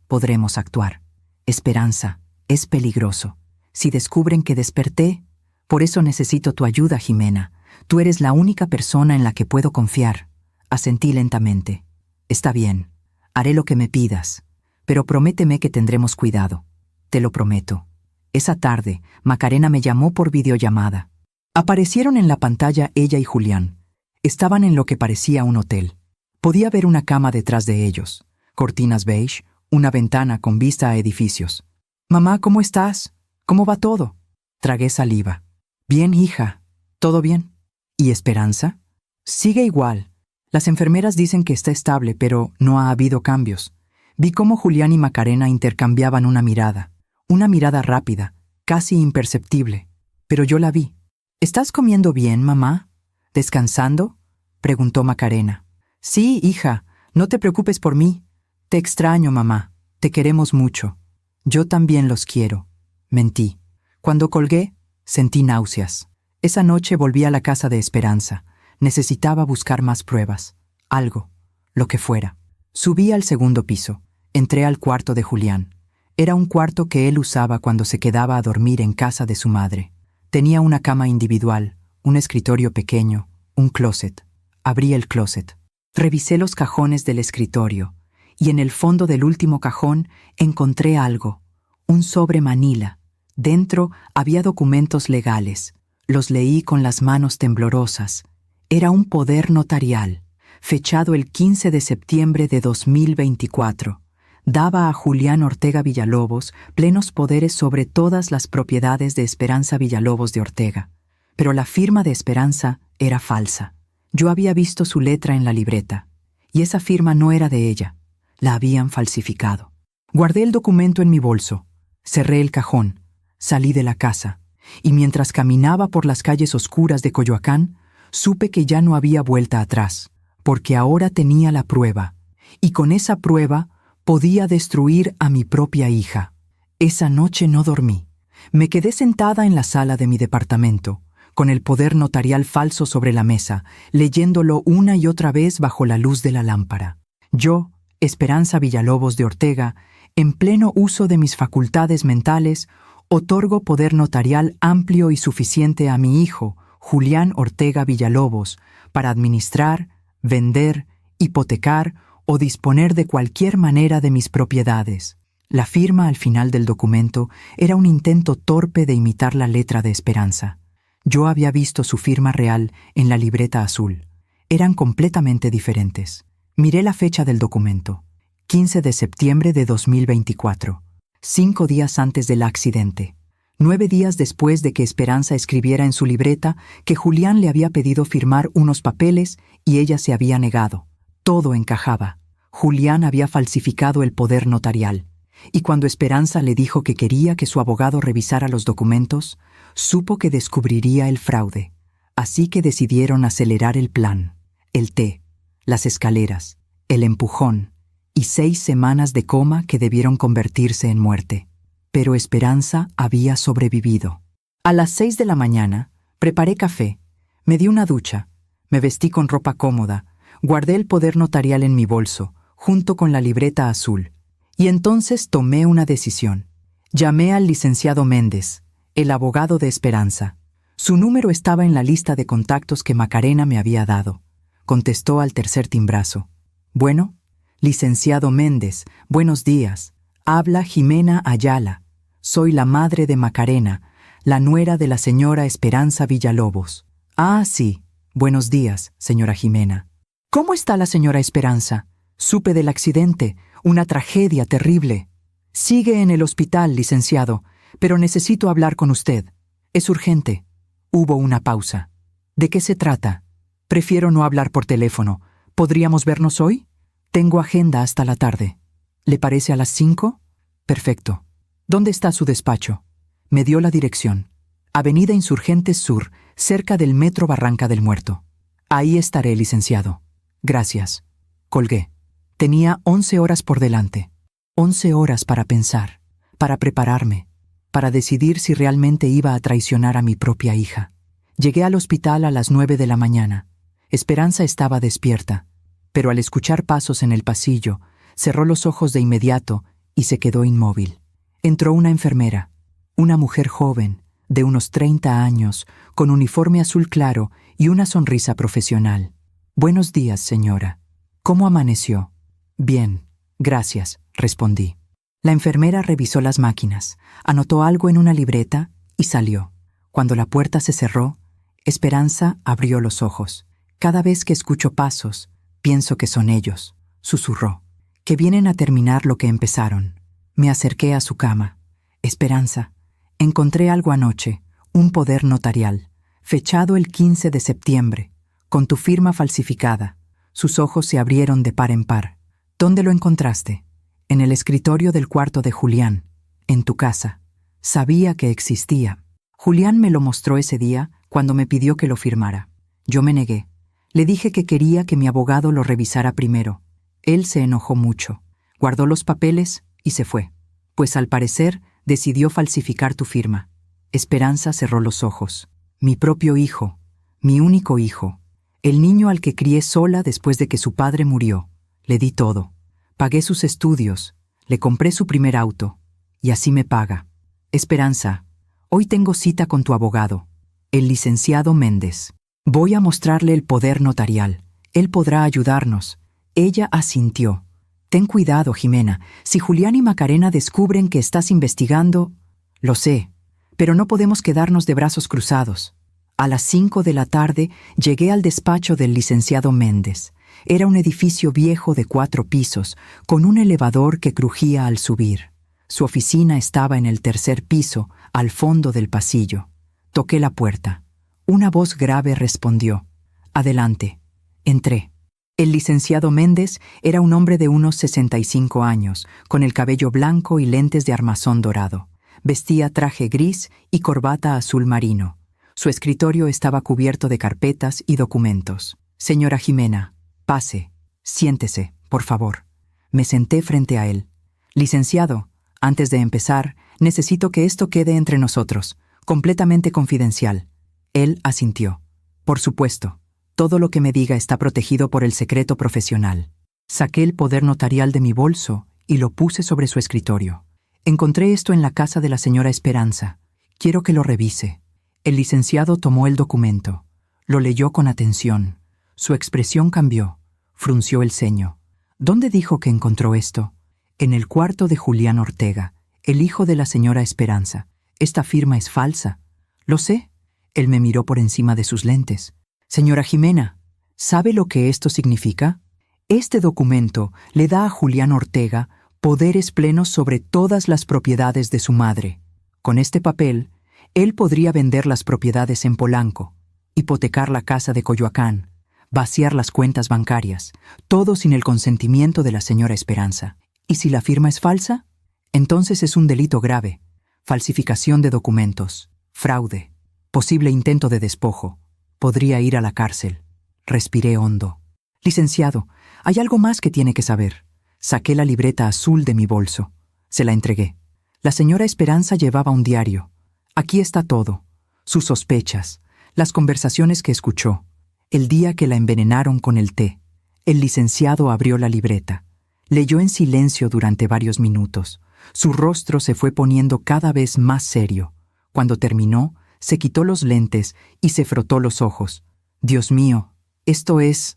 podremos actuar. Esperanza, es peligroso. Si descubren que desperté, por eso necesito tu ayuda, Jimena. Tú eres la única persona en la que puedo confiar. Asentí lentamente. Está bien, haré lo que me pidas, pero prométeme que tendremos cuidado. Te lo prometo. Esa tarde, Macarena me llamó por videollamada. Aparecieron en la pantalla ella y Julián. Estaban en lo que parecía un hotel. Podía ver una cama detrás de ellos, cortinas beige, una ventana con vista a edificios. «Mamá, ¿cómo estás? ¿Cómo va todo?» Tragué saliva. «Bien, hija. ¿Todo bien?» «¿Y Esperanza?» «Sigue igual. Las enfermeras dicen que está estable, pero no ha habido cambios». Vi cómo Julián y Macarena intercambiaban una mirada rápida, casi imperceptible. Pero yo la vi. «¿Estás comiendo bien, mamá? ¿Descansando?» preguntó Macarena. «Sí, hija, no te preocupes por mí. Te extraño, mamá. Te queremos mucho». «Yo también los quiero», mentí. Cuando colgué, sentí náuseas. Esa noche volví a la casa de Esperanza. Necesitaba buscar más pruebas. Algo, lo que fuera. Subí al segundo piso. Entré al cuarto de Julián. Era un cuarto que él usaba cuando se quedaba a dormir en casa de su madre. Tenía una cama individual, un escritorio pequeño, un closet. Abrí el closet. Revisé los cajones del escritorio, y en el fondo del último cajón encontré algo, un sobre manila. Dentro había documentos legales. Los leí con las manos temblorosas. Era un poder notarial, fechado el 15 de septiembre de 2024. Daba a Julián Ortega Villalobos plenos poderes sobre todas las propiedades de Esperanza Villalobos de Ortega. Pero la firma de Esperanza era falsa. Yo había visto su letra en la libreta, y esa firma no era de ella. La habían falsificado. Guardé el documento en mi bolso, cerré el cajón, salí de la casa, y mientras caminaba por las calles oscuras de Coyoacán, supe que ya no había vuelta atrás, porque ahora tenía la prueba, y con esa prueba podía destruir a mi propia hija. Esa noche no dormí. Me quedé sentada en la sala de mi departamento, con el poder notarial falso sobre la mesa, leyéndolo una y otra vez bajo la luz de la lámpara. Yo, Esperanza Villalobos de Ortega, en pleno uso de mis facultades mentales, otorgo poder notarial amplio y suficiente a mi hijo, Julián Ortega Villalobos, para administrar, vender, hipotecar o disponer de cualquier manera de mis propiedades. La firma al final del documento era un intento torpe de imitar la letra de Esperanza. Yo había visto su firma real en la libreta azul. Eran completamente diferentes. Miré la fecha del documento. 15 de septiembre de 2024. 5 días antes del accidente. 9 días después de que Esperanza escribiera en su libreta que Julián le había pedido firmar unos papeles y ella se había negado. Todo encajaba. Julián había falsificado el poder notarial. Y cuando Esperanza le dijo que quería que su abogado revisara los documentos, supo que descubriría el fraude. Así que decidieron acelerar el plan. El té, las escaleras, el empujón y 6 semanas de coma que debieron convertirse en muerte. Pero Esperanza había sobrevivido. A las 6 de la mañana, preparé café, me di una ducha, me vestí con ropa cómoda, guardé el poder notarial en mi bolso, junto con la libreta azul. Y entonces tomé una decisión. Llamé al licenciado Méndez, el abogado de Esperanza. Su número estaba en la lista de contactos que Macarena me había dado. Contestó al tercer timbrazo. «Bueno, licenciado Méndez, buenos días. Habla Jimena Ayala. Soy la madre de Macarena, la nuera de la señora Esperanza Villalobos». «Ah, sí. Buenos días, señora Jimena». «¿Cómo está la señora Esperanza? Supe del accidente, una tragedia terrible». «Sigue en el hospital, licenciado, pero necesito hablar con usted. Es urgente». Hubo una pausa. «¿De qué se trata?» «Prefiero no hablar por teléfono. ¿Podríamos vernos hoy? Tengo agenda hasta la tarde». «¿Le parece a las 5? Perfecto». ¿Dónde está su despacho? Me dio la dirección. Avenida Insurgentes Sur, cerca del Metro Barranca del Muerto. Ahí estaré, licenciado. Gracias. Colgué. Tenía 11 horas por delante. 11 horas para pensar, para prepararme, para decidir si realmente iba a traicionar a mi propia hija. Llegué al hospital a las 9 de la mañana. Esperanza estaba despierta, pero al escuchar pasos en el pasillo, cerró los ojos de inmediato y se quedó inmóvil. Entró una enfermera, una mujer joven, de unos 30 años, con uniforme azul claro y una sonrisa profesional. «Buenos días, señora. ¿Cómo amaneció?» «Bien, gracias», respondí. La enfermera revisó las máquinas, anotó algo en una libreta y salió. Cuando la puerta se cerró, Esperanza abrió los ojos. «Cada vez que escucho pasos, pienso que son ellos», susurró. «Que vienen a terminar lo que empezaron». Me acerqué a su cama. «Esperanza, encontré algo anoche, un poder notarial, fechado el 15 de septiembre, con tu firma falsificada». Sus ojos se abrieron de par en par. «¿Dónde lo encontraste?» «En el escritorio del cuarto de Julián, en tu casa. Sabía que existía. Julián me lo mostró ese día cuando me pidió que lo firmara. Yo me negué. Le dije que quería que mi abogado lo revisara primero. Él se enojó mucho, guardó los papeles y se fue, pues al parecer decidió falsificar tu firma». Esperanza cerró los ojos. «Mi propio hijo, mi único hijo, el niño al que crié sola después de que su padre murió. Le di todo. Pagué sus estudios, le compré su primer auto, y así me paga. Esperanza, hoy tengo cita con tu abogado, el licenciado Méndez. Voy a mostrarle el poder notarial. Él podrá ayudarnos». Ella asintió. «Ten cuidado, Jimena. Si Julián y Macarena descubren que estás investigando...» «Lo sé, pero no podemos quedarnos de brazos cruzados». A las 5 de la tarde llegué al despacho del licenciado Méndez. Era un edificio viejo de 4 pisos, con un elevador que crujía al subir. Su oficina estaba en el 3er piso, al fondo del pasillo. Toqué la puerta. Una voz grave respondió. «Adelante». Entré. El licenciado Méndez era un hombre de unos 65 años, con el cabello blanco y lentes de armazón dorado. Vestía traje gris y corbata azul marino. Su escritorio estaba cubierto de carpetas y documentos. «Señora Jimena, pase, siéntese, por favor». Me senté frente a él. «Licenciado, antes de empezar, necesito que esto quede entre nosotros, completamente confidencial». Él asintió. «Por supuesto. Todo lo que me diga está protegido por el secreto profesional». Saqué el poder notarial de mi bolso y lo puse sobre su escritorio. «Encontré esto en la casa de la señora Esperanza. Quiero que lo revise». El licenciado tomó el documento. Lo leyó con atención. Su expresión cambió. Frunció el ceño. «¿Dónde dijo que encontró esto?» «En el cuarto de Julián Ortega, el hijo de la señora Esperanza. Esta firma es falsa». «Lo sé». Él me miró por encima de sus lentes. «Señora Jimena, ¿sabe lo que esto significa? Este documento le da a Julián Ortega poderes plenos sobre todas las propiedades de su madre. Con este papel, él podría vender las propiedades en Polanco, hipotecar la casa de Coyoacán, vaciar las cuentas bancarias, todo sin el consentimiento de la señora Esperanza. ¿Y si la firma es falsa? Entonces es un delito grave: falsificación de documentos, fraude, posible intento de despojo. Podría ir a la cárcel». Respiré hondo. «Licenciado, hay algo más que tiene que saber». Saqué la libreta azul de mi bolso. Se la entregué. La señora Esperanza llevaba un diario. Aquí está todo: sus sospechas, las conversaciones que escuchó, el día que la envenenaron con el té. El licenciado abrió la libreta. Leyó en silencio durante varios minutos. Su rostro se fue poniendo cada vez más serio. Cuando terminó, se quitó los lentes y se frotó los ojos. «Dios mío, esto es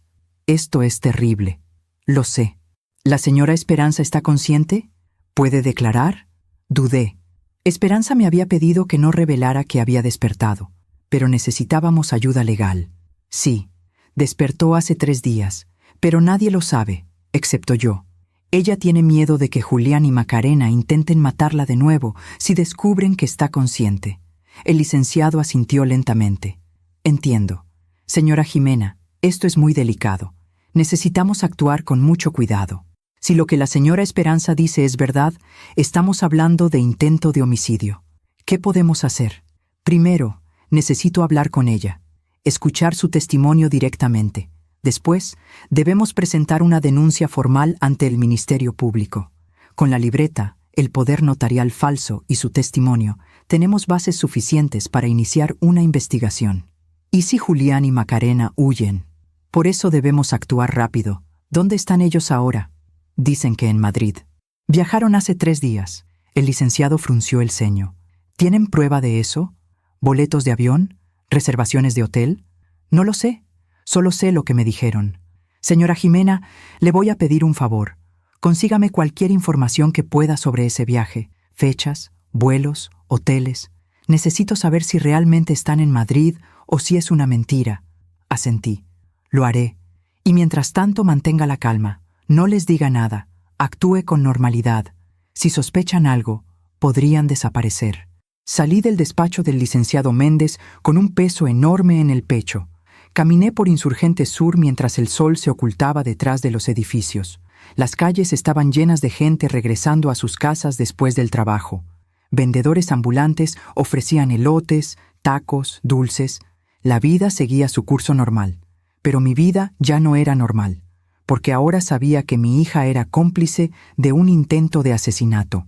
terrible». «Lo sé». «¿La señora Esperanza está consciente? ¿Puede declarar?» Dudé. Esperanza me había pedido que no revelara que había despertado, pero necesitábamos ayuda legal. Sí, despertó hace 3 días, pero nadie lo sabe, excepto yo. Ella tiene miedo de que Julián y Macarena intenten matarla de nuevo si descubren que está consciente. El licenciado asintió lentamente. «Entiendo. Señora Jimena, esto es muy delicado. Necesitamos actuar con mucho cuidado. Si lo que la señora Esperanza dice es verdad, estamos hablando de intento de homicidio. ¿Qué podemos hacer? Primero, necesito hablar con ella, escuchar su testimonio directamente. Después, debemos presentar una denuncia formal ante el Ministerio Público. Con la libreta, el poder notarial falso y su testimonio, tenemos bases suficientes para iniciar una investigación. ¿Y si Julián y Macarena huyen? Por eso debemos actuar rápido. ¿Dónde están ellos ahora? Dicen que en Madrid. Viajaron hace 3 días. El licenciado frunció el ceño. ¿Tienen prueba de eso? ¿Boletos de avión? ¿Reservaciones de hotel? No lo sé. Solo sé lo que me dijeron. Señora Jimena, le voy a pedir un favor. Consígame cualquier información que pueda sobre ese viaje. Fechas, vuelos, hoteles. Necesito saber si realmente están en Madrid o si es una mentira. Asentí. Lo haré. Y mientras tanto mantenga la calma. No les diga nada. Actúe con normalidad. Si sospechan algo, podrían desaparecer. Salí del despacho del licenciado Méndez con un peso enorme en el pecho. Caminé por Insurgente Sur mientras el sol se ocultaba detrás de los edificios. Las calles estaban llenas de gente regresando a sus casas después del trabajo. Vendedores ambulantes ofrecían elotes, tacos, dulces. La vida seguía su curso normal. Pero mi vida ya no era normal, porque ahora sabía que mi hija era cómplice de un intento de asesinato.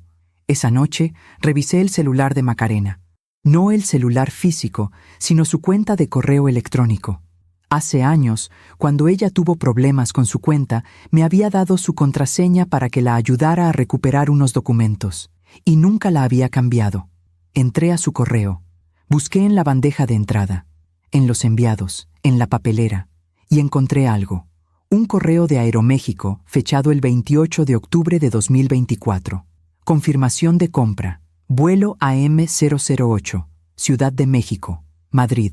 Esa noche revisé el celular de Macarena. No el celular físico, sino su cuenta de correo electrónico. Hace años, cuando ella tuvo problemas con su cuenta, me había dado su contraseña para que la ayudara a recuperar unos documentos, y nunca la había cambiado. Entré a su correo. Busqué en la bandeja de entrada, en los enviados, en la papelera, y encontré algo. Un correo de Aeroméxico, fechado el 28 de octubre de 2024. Confirmación de compra. Vuelo AM008, Ciudad de México, Madrid.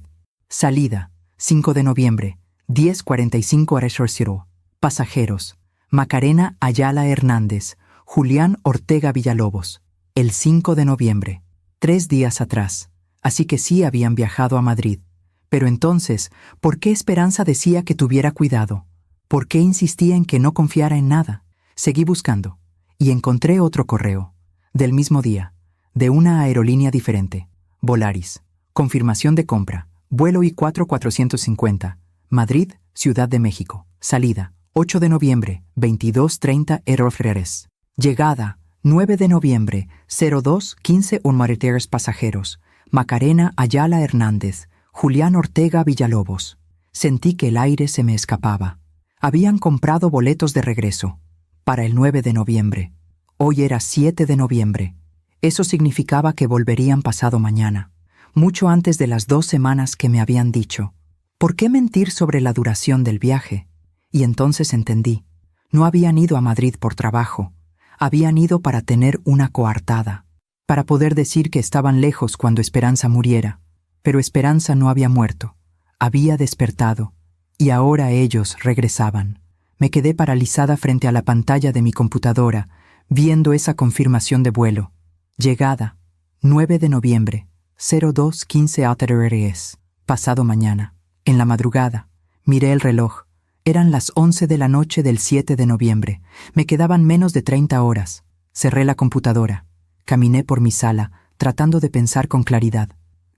Salida, 5 de noviembre, 10:45 horas. Pasajeros, Macarena Ayala Hernández, Julián Ortega Villalobos. El 5 de noviembre, 3 días atrás. Así que sí habían viajado a Madrid. Pero entonces, ¿por qué Esperanza decía que tuviera cuidado? ¿Por qué insistía en que no confiara en nada? Seguí buscando, y encontré otro correo, del mismo día, de una aerolínea diferente, Volaris. Confirmación de compra, vuelo I-450, Madrid, Ciudad de México. Salida, 8 de noviembre, 22:30 horas. Llegada, 9 de noviembre, 02:15 horas. Pasajeros, Macarena Ayala Hernández, Julián Ortega Villalobos. Sentí que el aire se me escapaba. Habían comprado boletos de regreso, para el 9 de noviembre. Hoy era 7 de noviembre. Eso significaba que volverían pasado mañana, mucho antes de las 2 semanas que me habían dicho. ¿Por qué mentir sobre la duración del viaje? Y entonces entendí. No habían ido a Madrid por trabajo. Habían ido para tener una coartada, para poder decir que estaban lejos cuando Esperanza muriera. Pero Esperanza no había muerto. Había despertado. Y ahora ellos regresaban. Me quedé paralizada frente a la pantalla de mi computadora, viendo esa confirmación de vuelo. Llegada, 9 de noviembre, 02:15 horas. Pasado mañana. En la madrugada, miré el reloj. Eran las 11 de la noche del 7 de noviembre. Me quedaban menos de 30 horas. Cerré la computadora. Caminé por mi sala, tratando de pensar con claridad.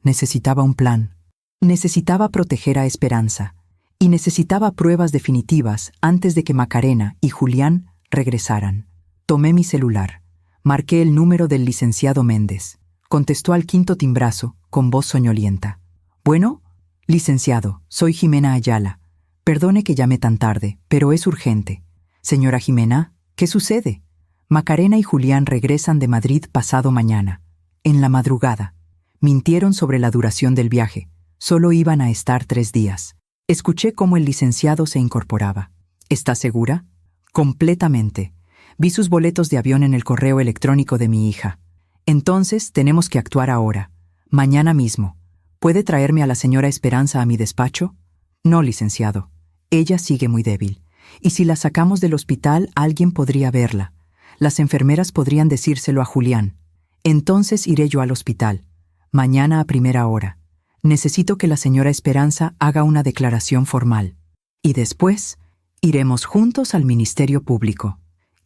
Necesitaba un plan. Necesitaba proteger a Esperanza. Y necesitaba pruebas definitivas antes de que Macarena y Julián regresaran. Tomé mi celular. Marqué el número del licenciado Méndez. Contestó al 5.º timbrazo, con voz soñolienta. «Bueno, licenciado, soy Jimena Ayala. Perdone que llame tan tarde, pero es urgente. Señora Jimena, ¿qué sucede? Macarena y Julián regresan de Madrid pasado mañana. En la madrugada. Mintieron sobre la duración del viaje. Solo iban a estar 3 días. Escuché cómo el licenciado se incorporaba. ¿Está segura? Completamente. Vi sus boletos de avión en el correo electrónico de mi hija. Entonces tenemos que actuar ahora. Mañana mismo. ¿Puede traerme a la señora Esperanza a mi despacho? No, licenciado. Ella sigue muy débil. Y si la sacamos del hospital, alguien podría verla. Las enfermeras podrían decírselo a Julián. Entonces iré yo al hospital. Mañana a primera hora. Necesito que la señora Esperanza haga una declaración formal. Y después, iremos juntos al Ministerio Público.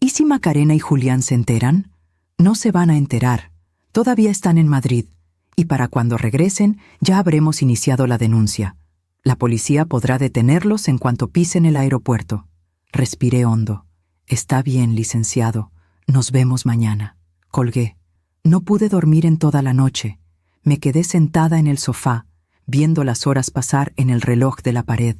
¿Y ¿Y si Macarena y Julián se enteran? No se van a enterar. Todavía están en Madrid. Y para cuando regresen, ya habremos iniciado la denuncia. La policía podrá detenerlos en cuanto pisen el aeropuerto. Respiré hondo. Está bien, licenciado. Nos vemos mañana. Colgué. No pude dormir en toda la noche. Me quedé sentada en el sofá, viendo las horas pasar en el reloj de la pared.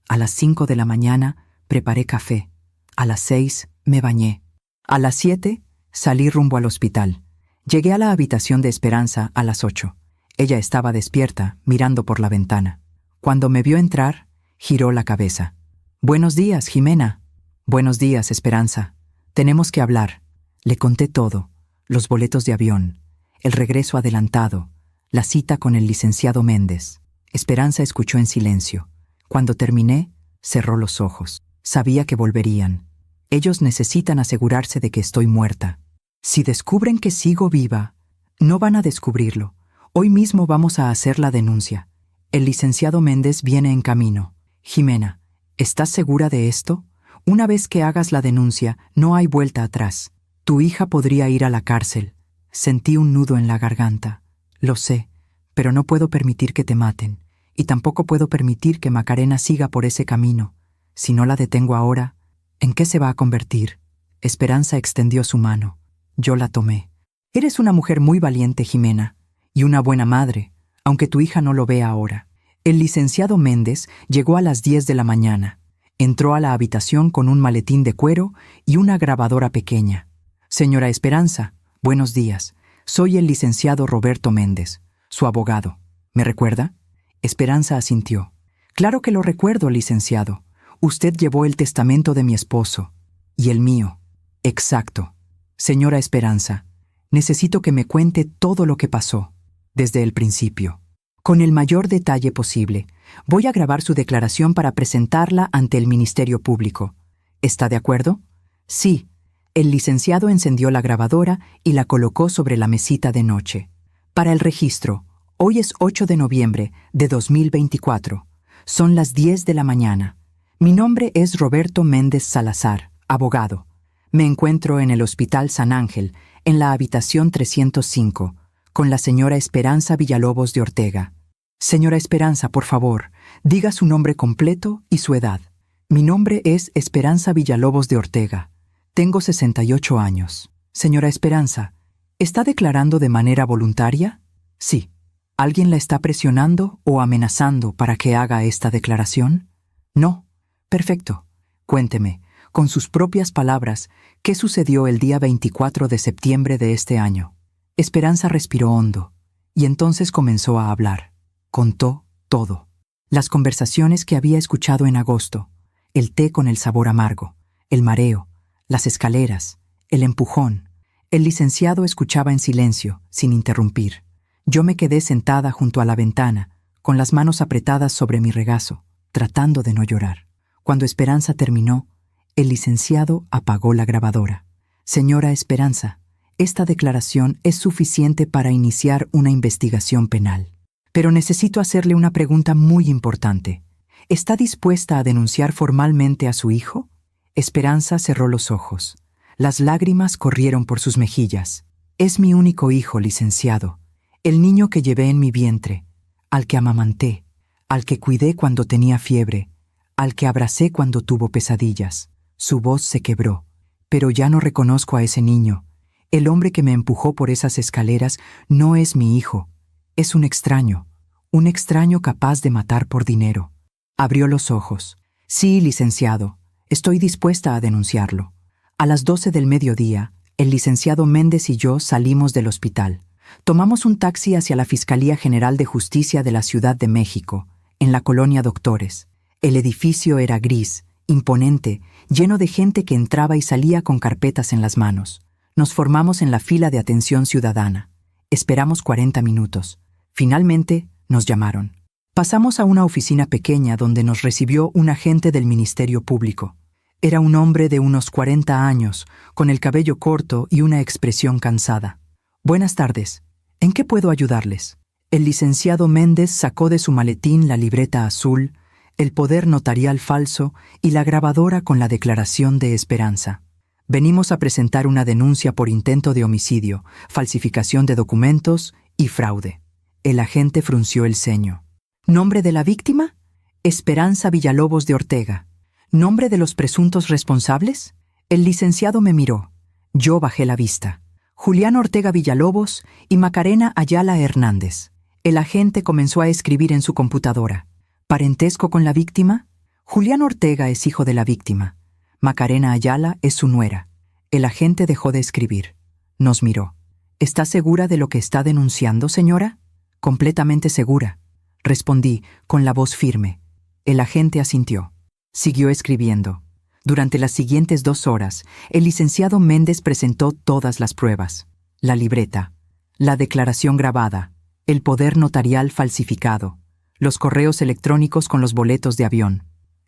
A las 5 de la mañana preparé café. A las 6 me bañé. A las 7 salí rumbo al hospital. Llegué a la habitación de Esperanza a las 8. Ella estaba despierta, mirando por la ventana. Cuando me vio entrar, giró la cabeza. «Buenos días, Jimena». «Buenos días, Esperanza. Tenemos que hablar». Le conté todo: los boletos de avión, el regreso adelantado, la cita con el licenciado Méndez. Esperanza escuchó en silencio. Cuando terminé, cerró los ojos. Sabía que volverían. Ellos necesitan asegurarse de que estoy muerta. Si descubren que sigo viva, no van a descubrirlo. Hoy mismo vamos a hacer la denuncia. El licenciado Méndez viene en camino. Jimena, ¿estás segura de esto? Una vez que hagas la denuncia, no hay vuelta atrás. Tu hija podría ir a la cárcel. Sentí un nudo en la garganta. Lo sé, pero no puedo permitir que te maten. Y tampoco puedo permitir que Macarena siga por ese camino. Si no la detengo ahora, ¿en qué se va a convertir? Esperanza extendió su mano. Yo la tomé. Eres una mujer muy valiente, Jimena, y una buena madre, aunque tu hija no lo vea ahora. El licenciado Méndez llegó a las 10 de la mañana. Entró a la habitación con un maletín de cuero y una grabadora pequeña. «Señora Esperanza, buenos días. Soy el licenciado Roberto Méndez, su abogado. ¿Me recuerda?» Esperanza asintió. «Claro que lo recuerdo, licenciado. Usted llevó el testamento de mi esposo. Y el mío». «Exacto. Señora Esperanza, necesito que me cuente todo lo que pasó, desde el principio, con el mayor detalle posible. Voy a grabar su declaración para presentarla ante el Ministerio Público. ¿Está de acuerdo?» «Sí». El licenciado encendió la grabadora y la colocó sobre la mesita de noche. «Para el registro, hoy es 8 de noviembre de 2024. Son las 10 de la mañana. Mi nombre es Roberto Méndez Salazar, abogado. Me encuentro en el Hospital San Ángel, en la habitación 305, con la señora Esperanza Villalobos de Ortega. Señora Esperanza, por favor, diga su nombre completo y su edad». «Mi nombre es Esperanza Villalobos de Ortega. Tengo 68 años. Señora Esperanza, ¿está declarando de manera voluntaria?» «Sí». ¿Alguien la está presionando o amenazando para que haga esta declaración?» «No». «Perfecto. Cuénteme, con sus propias palabras, ¿qué sucedió el día 24 de septiembre de este año?» Esperanza respiró hondo y entonces comenzó a hablar. Contó todo. Las conversaciones que había escuchado en agosto, el té con el sabor amargo, el mareo, las escaleras, el empujón. El licenciado escuchaba en silencio, sin interrumpir. Yo me quedé sentada junto a la ventana, con las manos apretadas sobre mi regazo, tratando de no llorar. Cuando Esperanza terminó, el licenciado apagó la grabadora. «Señora Esperanza, esta declaración es suficiente para iniciar una investigación penal. Pero necesito hacerle una pregunta muy importante. ¿Está dispuesta a denunciar formalmente a su hijo?» Esperanza cerró los ojos. Las lágrimas corrieron por sus mejillas. «Es mi único hijo, licenciado. El niño que llevé en mi vientre, al que amamanté, al que cuidé cuando tenía fiebre, al que abracé cuando tuvo pesadillas». Su voz se quebró. «Pero ya no reconozco a ese niño. El hombre que me empujó por esas escaleras no es mi hijo. Es un extraño capaz de matar por dinero». Abrió los ojos. «Sí, licenciado. Estoy dispuesta a denunciarlo». A las 12 del mediodía, el licenciado Méndez y yo salimos del hospital. Tomamos un taxi hacia la Fiscalía General de Justicia de la Ciudad de México, en la colonia Doctores. El edificio era gris, imponente, lleno de gente que entraba y salía con carpetas en las manos. Nos formamos en la fila de atención ciudadana. Esperamos 40 minutos. Finalmente, nos llamaron. Pasamos a una oficina pequeña donde nos recibió un agente del Ministerio Público. Era un hombre de unos 40 años, con el cabello corto y una expresión cansada. «Buenas tardes. ¿En qué puedo ayudarles?» El licenciado Méndez sacó de su maletín la libreta azul, el poder notarial falso y la grabadora con la declaración de Esperanza. Venimos a presentar una denuncia por intento de homicidio, falsificación de documentos y fraude. El agente frunció el ceño. ¿Nombre de la víctima? Esperanza Villalobos de Ortega. ¿Nombre de los presuntos responsables? El licenciado me miró. Yo bajé la vista. Julián Ortega Villalobos y Macarena Ayala Hernández. El agente comenzó a escribir en su computadora. ¿Parentesco con la víctima? Julián Ortega es hijo de la víctima. Macarena Ayala es su nuera. El agente dejó de escribir. Nos miró. ¿Está segura de lo que está denunciando, señora? Completamente segura, respondí con la voz firme. El agente asintió. Siguió escribiendo. Durante las siguientes 2 horas, el licenciado Méndez presentó todas las pruebas. La libreta, la declaración grabada, el poder notarial falsificado, los correos electrónicos con los boletos de avión.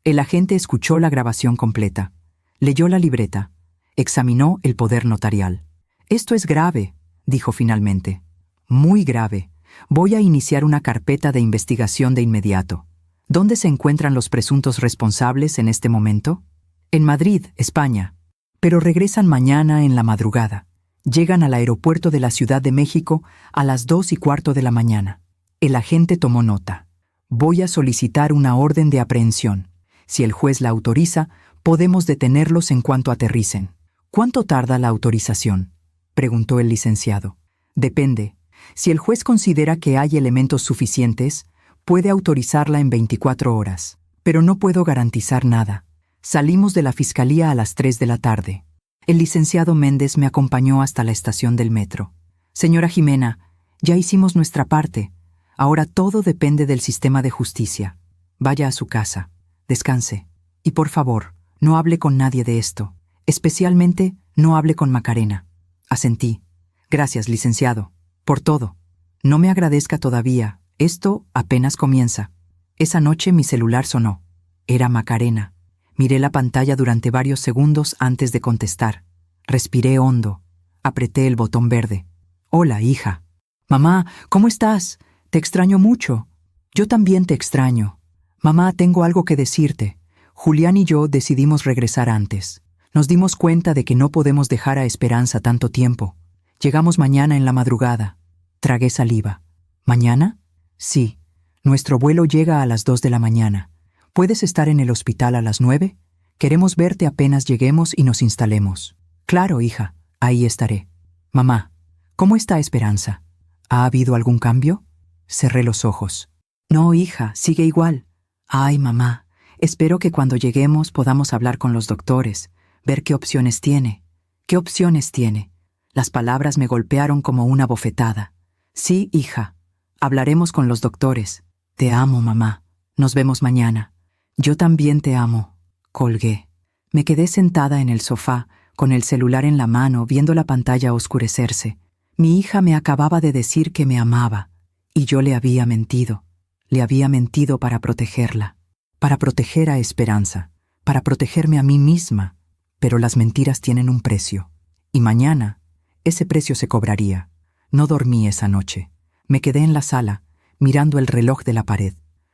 El agente escuchó la grabación completa. Leyó la libreta. Examinó el poder notarial. «Esto es grave», dijo finalmente. «Muy grave. Voy a iniciar una carpeta de investigación de inmediato. ¿Dónde se encuentran los presuntos responsables en este momento?» «En Madrid, España. Pero regresan mañana en la madrugada. Llegan al aeropuerto de la Ciudad de México a las 2:15 de la mañana». El agente tomó nota. «Voy a solicitar una orden de aprehensión. Si el juez la autoriza, podemos detenerlos en cuanto aterricen». «¿Cuánto tarda la autorización?», preguntó el licenciado. «Depende. Si el juez considera que hay elementos suficientes, puede autorizarla en 24 horas. Pero no puedo garantizar nada. Salimos de la fiscalía a las 3 de la tarde. El licenciado Méndez me acompañó hasta la estación del metro. «Señora Jimena, ya hicimos nuestra parte. Ahora todo depende del sistema de justicia. Vaya a su casa. Descanse. Y por favor, no hable con nadie de esto. Especialmente, no hable con Macarena». Asentí. «Gracias, licenciado. Por todo. No me agradezca todavía. Esto apenas comienza». Esa noche mi celular sonó. Era Macarena. Miré la pantalla durante varios segundos antes de contestar. Respiré hondo. Apreté el botón verde. «Hola, hija». «Mamá, ¿cómo estás? Te extraño mucho». «Yo también te extraño. Mamá, tengo algo que decirte. Julián y yo decidimos regresar antes. Nos dimos cuenta de que no podemos dejar a Esperanza tanto tiempo. Llegamos mañana en la madrugada». Tragué saliva. «¿Mañana?» «Sí. Nuestro vuelo llega a las 2 de la mañana. ¿Puedes estar en el hospital a las 9? Queremos verte apenas lleguemos y nos instalemos». «Claro, hija. Ahí estaré». «Mamá, ¿cómo está Esperanza? ¿Ha habido algún cambio?» Cerré los ojos. «No, hija, sigue igual». «Ay, mamá, espero que cuando lleguemos podamos hablar con los doctores, ver qué opciones tiene». «¿Qué opciones tiene?». Las palabras me golpearon como una bofetada. «Sí, hija. Hablaremos con los doctores». «Te amo, mamá. Nos vemos mañana». «Yo también te amo». Colgué. Me quedé sentada en el sofá, con el celular en la mano, viendo la pantalla oscurecerse. Mi hija me acababa de decir que me amaba, y yo le había mentido. Le había mentido para protegerla, para proteger a Esperanza, para protegerme a mí misma. Pero las mentiras tienen un precio, y mañana ese precio se cobraría. No dormí esa noche. Me quedé en la sala, mirando el reloj de la pared.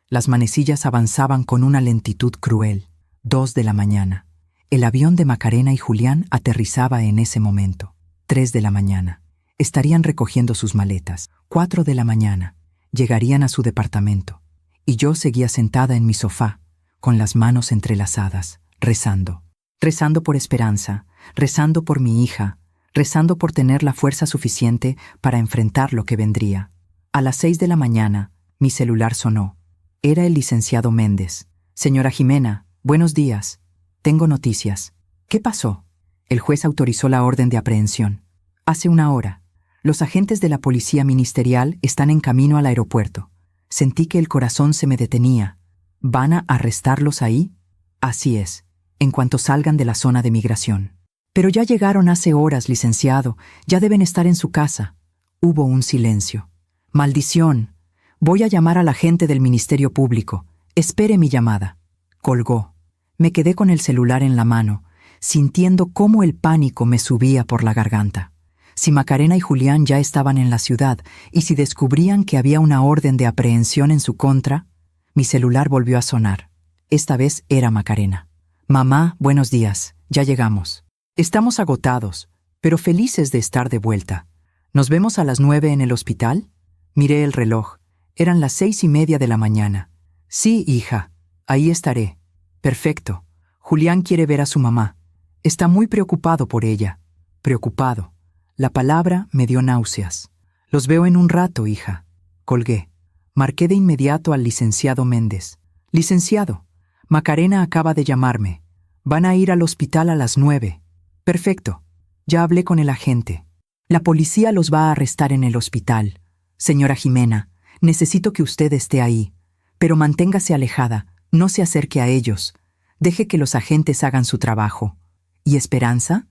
Las manecillas avanzaban con una lentitud cruel. 2 de la mañana. El avión de Macarena y Julián aterrizaba en ese momento. 3 de la mañana. Estarían recogiendo sus maletas. 4 de la mañana. Llegarían a su departamento. Y yo seguía sentada en mi sofá, con las manos entrelazadas, rezando. Rezando por Esperanza, rezando por mi hija, rezando por tener la fuerza suficiente para enfrentar lo que vendría. A las 6 de la mañana, mi celular sonó. Era el licenciado Méndez. «Señora Jimena, buenos días. Tengo noticias». «¿Qué pasó?». «El juez autorizó la orden de aprehensión. Hace 1 hora. Los agentes de la policía ministerial están en camino al aeropuerto. Sentí que el corazón se me detenía. ¿Van a arrestarlos ahí?». «Así es, en cuanto salgan de la zona de migración». «Pero ya llegaron hace horas, licenciado. Ya deben estar en su casa». Hubo un silencio. «Maldición. Voy a llamar al agente del Ministerio Público. Espere mi llamada». Colgó. Me quedé con el celular en la mano, sintiendo cómo el pánico me subía por la garganta. Si Macarena y Julián ya estaban en la ciudad, y si descubrían que había una orden de aprehensión en su contra, mi celular volvió a sonar. Esta vez era Macarena. «Mamá, buenos días. Ya llegamos». Estamos agotados, pero felices de estar de vuelta. ¿Nos vemos a las 9 en el hospital? Miré el reloj. Eran las 6:30 de la mañana. Sí, hija, ahí estaré. Perfecto. Julián quiere ver a su mamá. Está muy preocupado por ella. Preocupado. La palabra me dio náuseas. Los veo en un rato, hija. Colgué. Marqué de inmediato al licenciado Méndez. Licenciado, Macarena acaba de llamarme. Van a ir al hospital a las 9. Perfecto. Ya hablé con el agente. La policía los va a arrestar en el hospital. Señora Jimena, necesito que usted esté ahí. Pero manténgase alejada, no se acerque a ellos. Deje que los agentes hagan su trabajo. ¿Y Esperanza?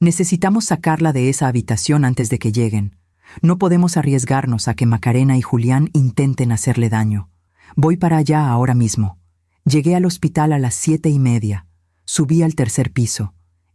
Necesitamos sacarla de esa habitación antes de que lleguen. No podemos arriesgarnos a que Macarena y Julián intenten hacerle daño. Voy para allá ahora mismo. Llegué al hospital a las 7:30. Subí al tercer piso.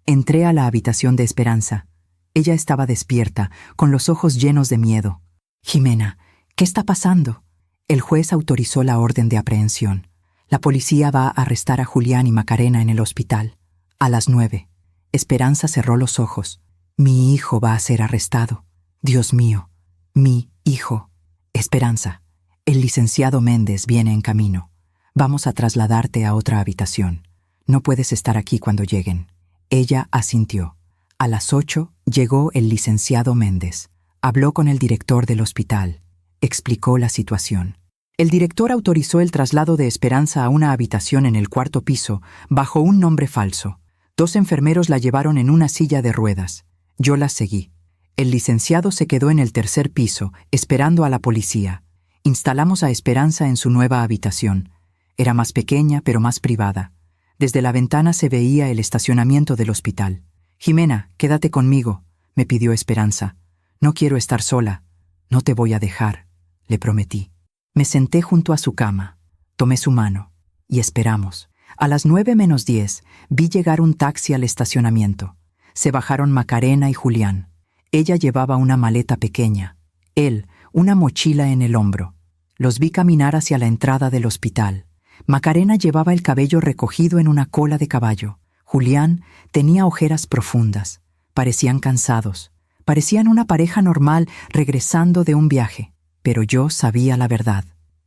Entré a la habitación de Esperanza. Ella estaba despierta, con los ojos llenos de miedo. Jimena, ¿qué está pasando? El juez autorizó la orden de aprehensión. La policía va a arrestar a Julián y Macarena en el hospital. A las 9. Esperanza cerró los ojos. Mi hijo va a ser arrestado. Dios mío, mi hijo. Esperanza, el licenciado Méndez viene en camino. Vamos a trasladarte a otra habitación. No puedes estar aquí cuando lleguen. Ella asintió. A las 8 llegó el licenciado Méndez. Habló con el director del hospital. Explicó la situación. El director autorizó el traslado de Esperanza a una habitación en el cuarto piso, bajo un nombre falso. 2 enfermeros la llevaron en una silla de ruedas. Yo las seguí. El licenciado se quedó en el tercer piso, esperando a la policía. Instalamos a Esperanza en su nueva habitación. Era más pequeña, pero más privada. Desde la ventana se veía el estacionamiento del hospital. Jimena, quédate conmigo, me pidió Esperanza. No quiero estar sola. No te voy a dejar, le prometí. Me senté junto a su cama. Tomé su mano. Y esperamos. A las 9:10 vi llegar un taxi al estacionamiento. Se bajaron Macarena y Julián. Ella llevaba una maleta pequeña. Él, una mochila en el hombro. Los vi caminar hacia la entrada del hospital. Macarena llevaba el cabello recogido en una cola de caballo. Julián tenía ojeras profundas. Parecían cansados. Parecían una pareja normal regresando de un viaje. Pero yo sabía la verdad.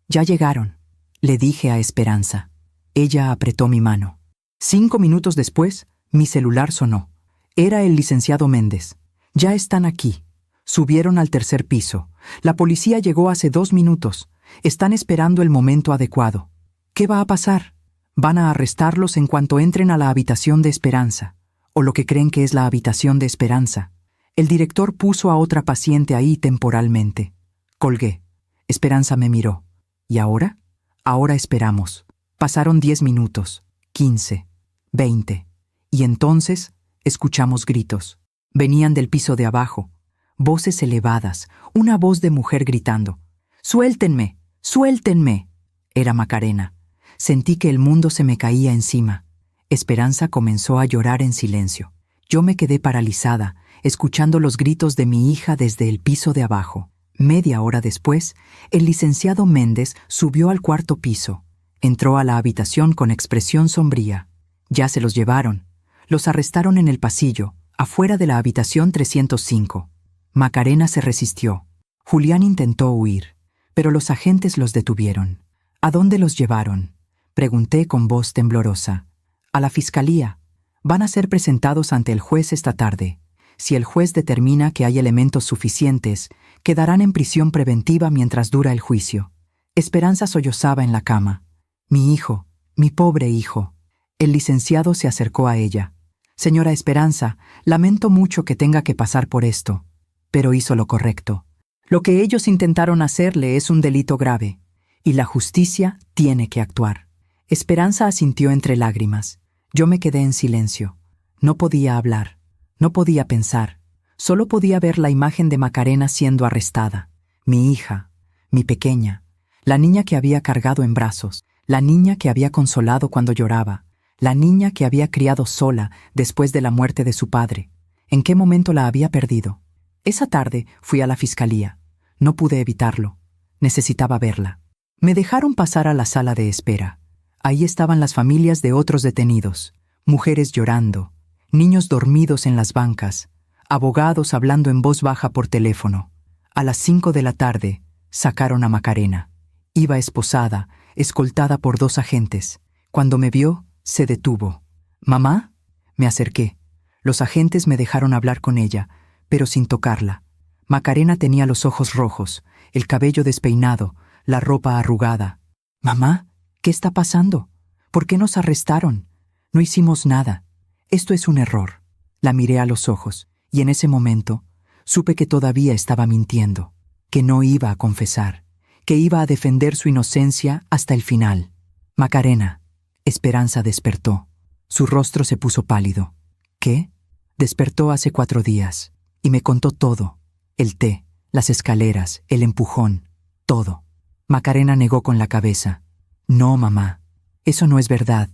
Ya llegaron, le dije a Esperanza. Ella apretó mi mano. 5 minutos después, mi celular sonó. Era el licenciado Méndez. Ya están aquí. Subieron al tercer piso. La policía llegó hace 2 minutos. Están esperando el momento adecuado. ¿Qué va a pasar? Van a arrestarlos en cuanto entren a la habitación de Esperanza, o lo que creen que es la habitación de Esperanza. El director puso a otra paciente ahí temporalmente. Colgué. Esperanza me miró. ¿Y ahora? Ahora esperamos. Pasaron 10 minutos, 15, 20. Y entonces escuchamos gritos. Venían del piso de abajo. Voces elevadas, una voz de mujer gritando. ¡Suéltenme! ¡Suéltenme! Era Macarena. Sentí que el mundo se me caía encima. Esperanza comenzó a llorar en silencio. Yo me quedé paralizada, escuchando los gritos de mi hija desde el piso de abajo. Media hora después, el licenciado Méndez subió al cuarto piso. Entró a la habitación con expresión sombría. Ya se los llevaron. Los arrestaron en el pasillo, afuera de la habitación 305. Macarena se resistió. Julián intentó huir, pero los agentes los detuvieron. ¿A dónde los llevaron?, pregunté con voz temblorosa. A la fiscalía. Van a ser presentados ante el juez esta tarde. Si el juez determina que hay elementos suficientes, quedarán en prisión preventiva mientras dura el juicio. Esperanza sollozaba en la cama. Mi hijo, mi pobre hijo. El licenciado se acercó a ella. Señora Esperanza, lamento mucho que tenga que pasar por esto, pero hizo lo correcto. Lo que ellos intentaron hacerle es un delito grave, y la justicia tiene que actuar. Esperanza asintió entre lágrimas. Yo me quedé en silencio. No podía hablar, no podía pensar. Solo podía ver la imagen de Macarena siendo arrestada. Mi hija, mi pequeña, la niña que había cargado en brazos, la niña que había consolado cuando lloraba, la niña que había criado sola después de la muerte de su padre. ¿En qué momento la había perdido? Esa tarde fui a la fiscalía. No pude evitarlo. Necesitaba verla. Me dejaron pasar a la sala de espera. Ahí estaban las familias de otros detenidos, mujeres llorando, niños dormidos en las bancas, abogados hablando en voz baja por teléfono. A las 5 de la tarde, sacaron a Macarena. Iba esposada, escoltada por 2 agentes. Cuando me vio, se detuvo. «¿Mamá?». Me acerqué. Los agentes me dejaron hablar con ella, pero sin tocarla. Macarena tenía los ojos rojos, el cabello despeinado, la ropa arrugada. «Mamá, ¿qué está pasando? ¿Por qué nos arrestaron? No hicimos nada. Esto es un error». La miré a los ojos, y en ese momento supe que todavía estaba mintiendo, que no iba a confesar, que iba a defender su inocencia hasta el final. «Macarena». Esperanza despertó. Su rostro se puso pálido. «¿Qué?». Despertó hace 4 días, y me contó todo. El té, las escaleras, el empujón, todo. Macarena negó con la cabeza. «No, mamá, eso no es verdad.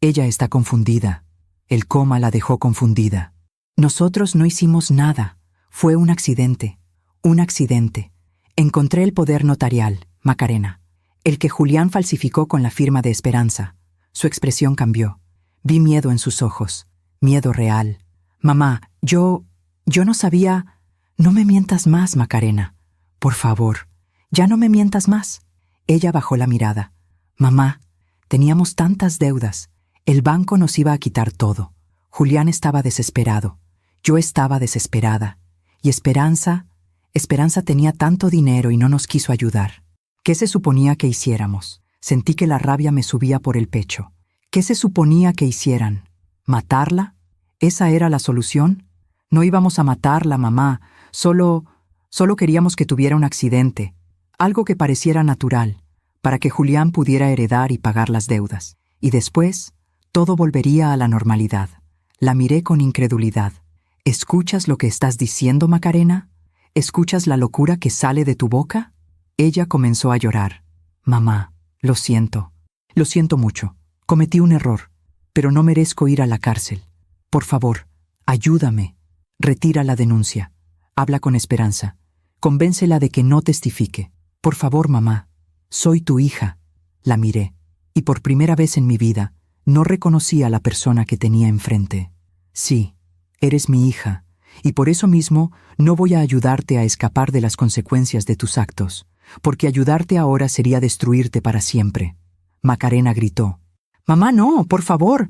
Ella está confundida». El coma la dejó confundida. «Nosotros no hicimos nada. Fue un accidente. Un accidente. Encontré el poder notarial, Macarena. El que Julián falsificó con la firma de Esperanza». Su expresión cambió. Vi miedo en sus ojos. Miedo real. «Mamá, yo no sabía». «No me mientas más, Macarena. Por favor, ya no me mientas más». Ella bajó la mirada. «Mamá, teníamos tantas deudas. El banco nos iba a quitar todo. Julián estaba desesperado. Yo estaba desesperada. Y Esperanza tenía tanto dinero y no nos quiso ayudar. ¿Qué se suponía que hiciéramos?». Sentí que la rabia me subía por el pecho. ¿Qué se suponía que hicieran? ¿Matarla? ¿Esa era la solución? No íbamos a matarla, mamá. Solo queríamos que tuviera un accidente, algo que pareciera natural, para que Julián pudiera heredar y pagar las deudas. Y después, todo volvería a la normalidad. La miré con incredulidad. «¿Escuchas lo que estás diciendo, Macarena? ¿Escuchas la locura que sale de tu boca?». Ella comenzó a llorar. «Mamá, lo siento mucho. Cometí un error, pero no merezco ir a la cárcel. Por favor, ayúdame. Retira la denuncia. Habla con Esperanza. Convéncela de que no testifique. Por favor, mamá. Soy tu hija». La miré, y por primera vez en mi vida, no reconocí a la persona que tenía enfrente. «Sí, eres mi hija, y por eso mismo no voy a ayudarte a escapar de las consecuencias de tus actos, porque ayudarte ahora sería destruirte para siempre». Macarena gritó. «Mamá, no, por favor».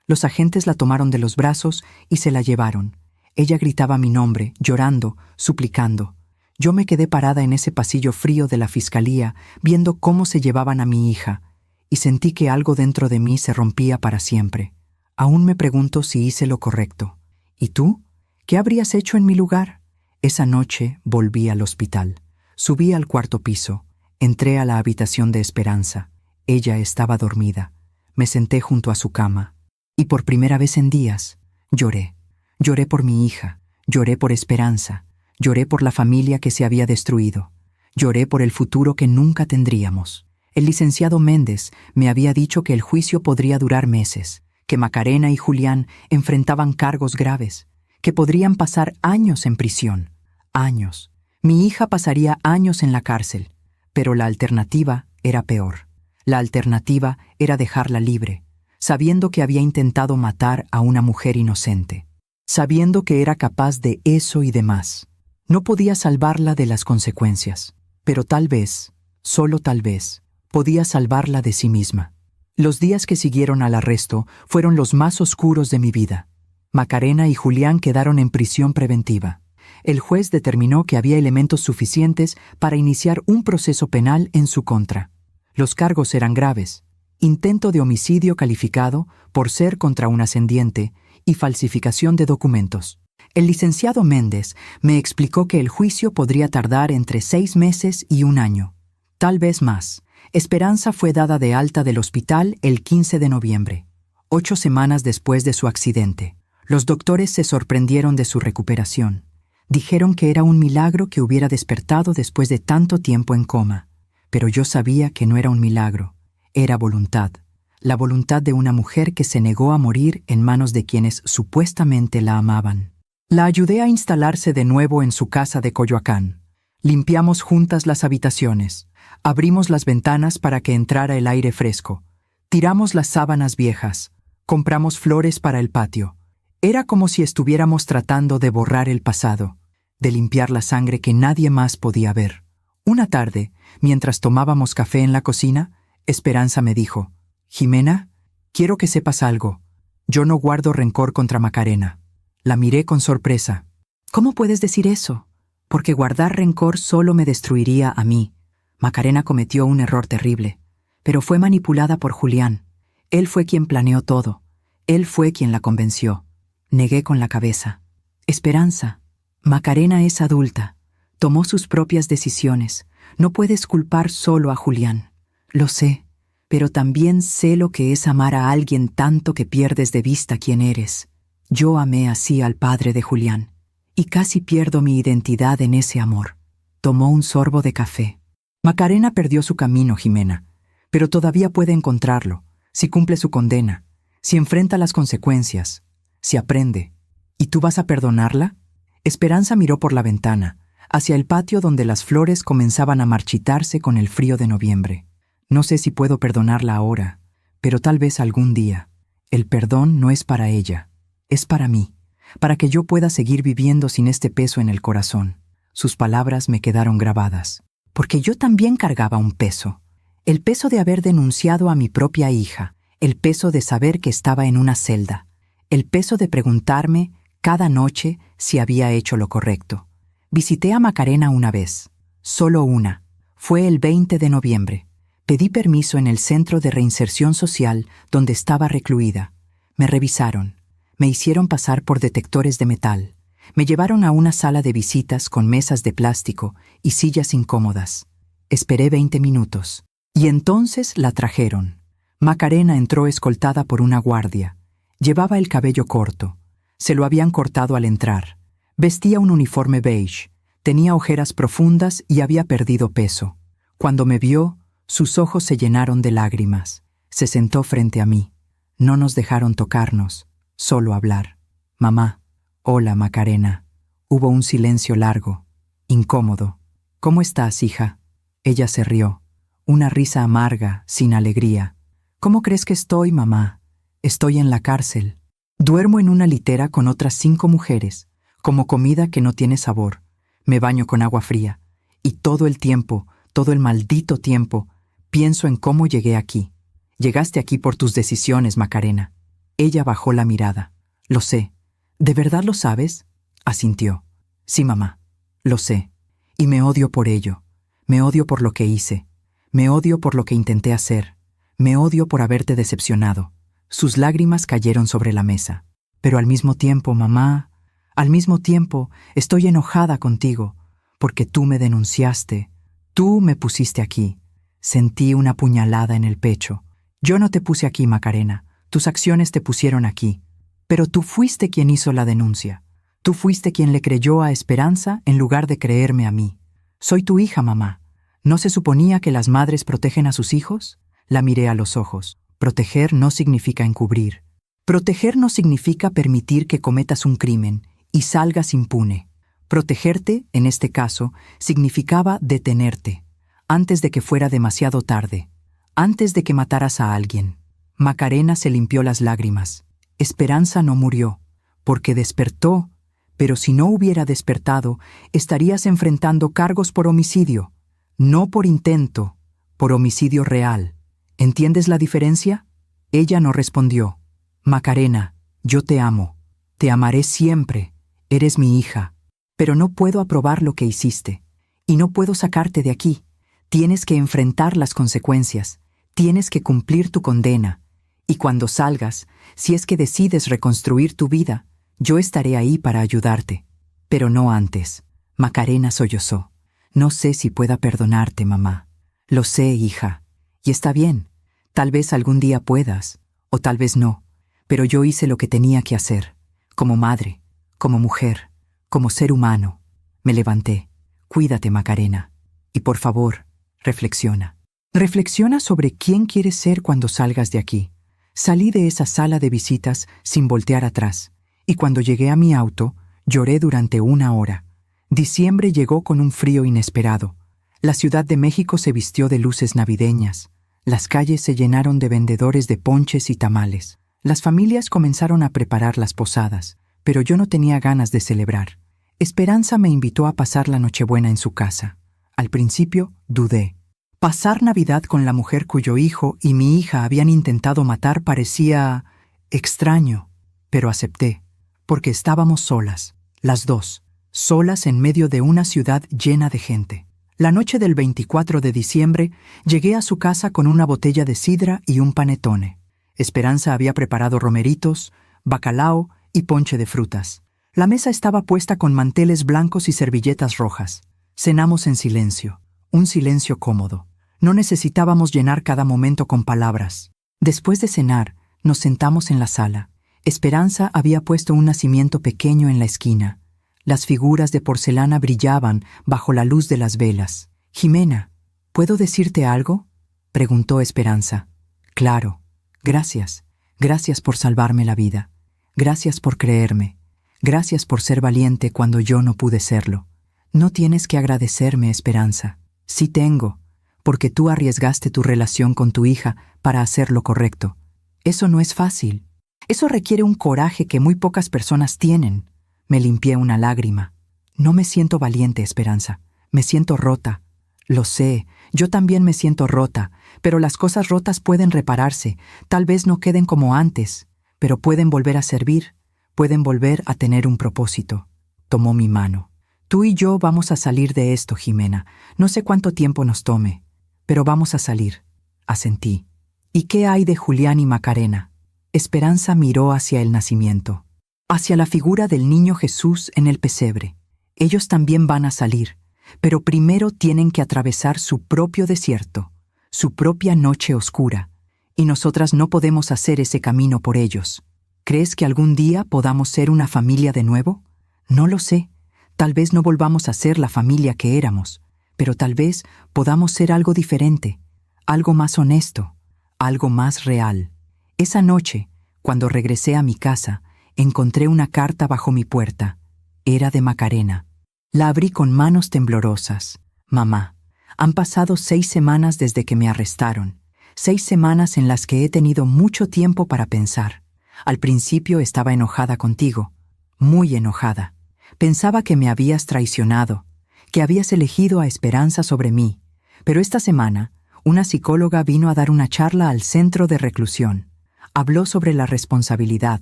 Los agentes la tomaron de los brazos y se la llevaron. Ella gritaba mi nombre, llorando, suplicando. Yo me quedé parada en ese pasillo frío de la fiscalía, viendo cómo se llevaban a mi hija, y sentí que algo dentro de mí se rompía para siempre. Aún me pregunto si hice lo correcto. ¿Y tú? ¿Qué habrías hecho en mi lugar? Esa noche volví al hospital. Subí al 4º piso. Entré a la habitación de Esperanza. Ella estaba dormida. Me senté junto a su cama. Y por primera vez en días, lloré. Lloré por mi hija. Lloré por Esperanza. Lloré por la familia que se había destruido. Lloré por el futuro que nunca tendríamos. El licenciado Méndez me había dicho que el juicio podría durar meses, que Macarena y Julián enfrentaban cargos graves, que podrían pasar años en prisión. Años. Mi hija pasaría años en la cárcel, pero la alternativa era peor. La alternativa era dejarla libre, sabiendo que había intentado matar a una mujer inocente, sabiendo que era capaz de eso y de más. No podía salvarla de las consecuencias, pero tal vez, solo tal vez, podía salvarla de sí misma. Los días que siguieron al arresto fueron los más oscuros de mi vida. Macarena y Julián quedaron en prisión preventiva. El juez determinó que había elementos suficientes para iniciar un proceso penal en su contra. Los cargos eran graves: intento de homicidio calificado por ser contra un ascendiente y falsificación de documentos. El licenciado Méndez me explicó que el juicio podría tardar entre 6 meses y 1 año, tal vez más. Esperanza fue dada de alta del hospital el 15 de noviembre, 8 semanas después de su accidente. Los doctores se sorprendieron de su recuperación. Dijeron que era un milagro que hubiera despertado después de tanto tiempo en coma. Pero yo sabía que no era un milagro, era voluntad. La voluntad de una mujer que se negó a morir en manos de quienes supuestamente la amaban. La ayudé a instalarse de nuevo en su casa de Coyoacán. Limpiamos juntas las habitaciones, abrimos las ventanas para que entrara el aire fresco, tiramos las sábanas viejas, compramos flores para el patio. Era como si estuviéramos tratando de borrar el pasado, de limpiar la sangre que nadie más podía ver. Una tarde, mientras tomábamos café en la cocina, Esperanza me dijo: «Jimena, quiero que sepas algo. Yo no guardo rencor contra Macarena». La miré con sorpresa. «¿Cómo puedes decir eso? Porque guardar rencor solo me destruiría a mí. Macarena cometió un error terrible, pero fue manipulada por Julián. Él fue quien planeó todo. Él fue quien la convenció». Negué con la cabeza. «Esperanza, Macarena es adulta. Tomó sus propias decisiones. No puedes culpar solo a Julián». «Lo sé, pero también sé lo que es amar a alguien tanto que pierdes de vista quién eres. Yo amé así al padre de Julián, y casi pierdo mi identidad en ese amor». Tomó un sorbo de café. «Macarena perdió su camino, Jimena, pero todavía puede encontrarlo, si cumple su condena, si enfrenta las consecuencias, si aprende. ¿Y tú vas a perdonarla?». Esperanza miró por la ventana, hacia el patio donde las flores comenzaban a marchitarse con el frío de noviembre. «No sé si puedo perdonarla ahora, pero tal vez algún día. El perdón no es para ella, es para mí, para que yo pueda seguir viviendo sin este peso en el corazón». Sus palabras me quedaron grabadas, porque yo también cargaba un peso. El peso de haber denunciado a mi propia hija, el peso de saber que estaba en una celda, el peso de preguntarme cada noche si había hecho lo correcto. Visité a Macarena una vez, solo una. Fue el 20 de noviembre. Pedí permiso en el centro de reinserción social donde estaba recluida. Me revisaron. Me hicieron pasar por detectores de metal. Me llevaron a una sala de visitas con mesas de plástico y sillas incómodas. Esperé 20 minutos. Y entonces la trajeron. Macarena entró escoltada por una guardia. Llevaba el cabello corto. Se lo habían cortado al entrar. Vestía un uniforme beige. Tenía ojeras profundas y había perdido peso. Cuando me vio, sus ojos se llenaron de lágrimas. Se sentó frente a mí. No nos dejaron tocarnos, solo hablar. «Mamá». «Hola, Macarena». Hubo un silencio largo, incómodo. «¿Cómo estás, hija?». Ella se rió. Una risa amarga, sin alegría. «¿Cómo crees que estoy, mamá? Estoy en la cárcel. Duermo en una litera con otras 5 mujeres, como comida que no tiene sabor. Me baño con agua fría. Y todo el tiempo, todo el maldito tiempo, pienso en cómo llegué aquí. Llegaste aquí por tus decisiones, Macarena». Ella bajó la mirada. «Lo sé». «¿De verdad lo sabes?». Asintió. «Sí, mamá, lo sé. Y me odio por ello. Me odio por lo que hice. Me odio por lo que intenté hacer. Me odio por haberte decepcionado». Sus lágrimas cayeron sobre la mesa. «Pero al mismo tiempo, mamá, al mismo tiempo, estoy enojada contigo, porque tú me denunciaste. Tú me pusiste aquí». Sentí una puñalada en el pecho. «Yo no te puse aquí, Macarena. Tus acciones te pusieron aquí. Pero tú fuiste quien hizo la denuncia. Tú fuiste quien le creyó a Esperanza en lugar de creerme a mí. Soy tu hija, mamá. ¿No se suponía que las madres protegen a sus hijos?». La miré a los ojos. Proteger no significa encubrir. Proteger no significa permitir que cometas un crimen y salgas impune. Protegerte, en este caso, significaba detenerte, antes de que fuera demasiado tarde, antes de que mataras a alguien. Macarena se limpió las lágrimas. Esperanza no murió, porque despertó, pero si no hubiera despertado, estarías enfrentando cargos por homicidio, no por intento, por homicidio real. ¿Entiendes la diferencia? Ella no respondió. «Macarena, yo te amo. Te amaré siempre. Eres mi hija. Pero no puedo aprobar lo que hiciste. Y no puedo sacarte de aquí. Tienes que enfrentar las consecuencias. Tienes que cumplir tu condena. Y cuando salgas, si es que decides reconstruir tu vida, yo estaré ahí para ayudarte. Pero no antes». Macarena sollozó. «No sé si pueda perdonarte, mamá». «Lo sé, hija. Y está bien. Tal vez algún día puedas, o tal vez no. Pero yo hice lo que tenía que hacer. Como madre, como mujer, como ser humano». Me levanté. «Cuídate, Macarena. Y por favor, reflexiona. Reflexiona sobre quién quieres ser cuando salgas de aquí». Salí de esa sala de visitas sin voltear atrás, y cuando llegué a mi auto, lloré durante 1 hora. Diciembre llegó con un frío inesperado. La Ciudad de México se vistió de luces navideñas. Las calles se llenaron de vendedores de ponches y tamales. Las familias comenzaron a preparar las posadas, pero yo no tenía ganas de celebrar. Esperanza me invitó a pasar la Nochebuena en su casa. Al principio, dudé. Pasar Navidad con la mujer cuyo hijo y mi hija habían intentado matar parecía extraño, pero acepté, porque estábamos solas, las dos, solas en medio de una ciudad llena de gente. La noche del 24 de diciembre llegué a su casa con una botella de sidra y un panetone. Esperanza había preparado romeritos, bacalao y ponche de frutas. La mesa estaba puesta con manteles blancos y servilletas rojas. Cenamos en silencio, un silencio cómodo. No necesitábamos llenar cada momento con palabras. Después de cenar, nos sentamos en la sala. Esperanza había puesto un nacimiento pequeño en la esquina. Las figuras de porcelana brillaban bajo la luz de las velas. «Jimena, ¿puedo decirte algo?», preguntó Esperanza. «Claro. Gracias. Gracias por salvarme la vida. Gracias por creerme. Gracias por ser valiente cuando yo no pude serlo. No tienes que agradecerme, Esperanza. Sí tengo, porque tú arriesgaste tu relación con tu hija para hacer lo correcto. Eso no es fácil. Eso requiere un coraje que muy pocas personas tienen». Me limpié una lágrima. No me siento valiente, Esperanza. Me siento rota. Lo sé, yo también me siento rota, pero las cosas rotas pueden repararse. Tal vez no queden como antes, pero pueden volver a servir, pueden volver a tener un propósito. Tomó mi mano. Tú y yo vamos a salir de esto, Jimena. No sé cuánto tiempo nos tome, pero vamos a salir. Asentí. ¿Y qué hay de Julián y Macarena? Esperanza miró hacia el nacimiento, hacia la figura del niño Jesús en el pesebre. Ellos también van a salir, pero primero tienen que atravesar su propio desierto, su propia noche oscura, y nosotras no podemos hacer ese camino por ellos. ¿Crees que algún día podamos ser una familia de nuevo? No lo sé. Tal vez no volvamos a ser la familia que éramos, pero tal vez podamos ser algo diferente, algo más honesto, algo más real. Esa noche, cuando regresé a mi casa, encontré una carta bajo mi puerta. Era de Macarena. La abrí con manos temblorosas. «Mamá, han pasado 6 semanas desde que me arrestaron. 6 semanas en las que he tenido mucho tiempo para pensar. Al principio estaba enojada contigo, muy enojada. Pensaba que me habías traicionado, que habías elegido a Esperanza sobre mí. Pero esta semana, una psicóloga vino a dar una charla al centro de reclusión. Habló sobre la responsabilidad,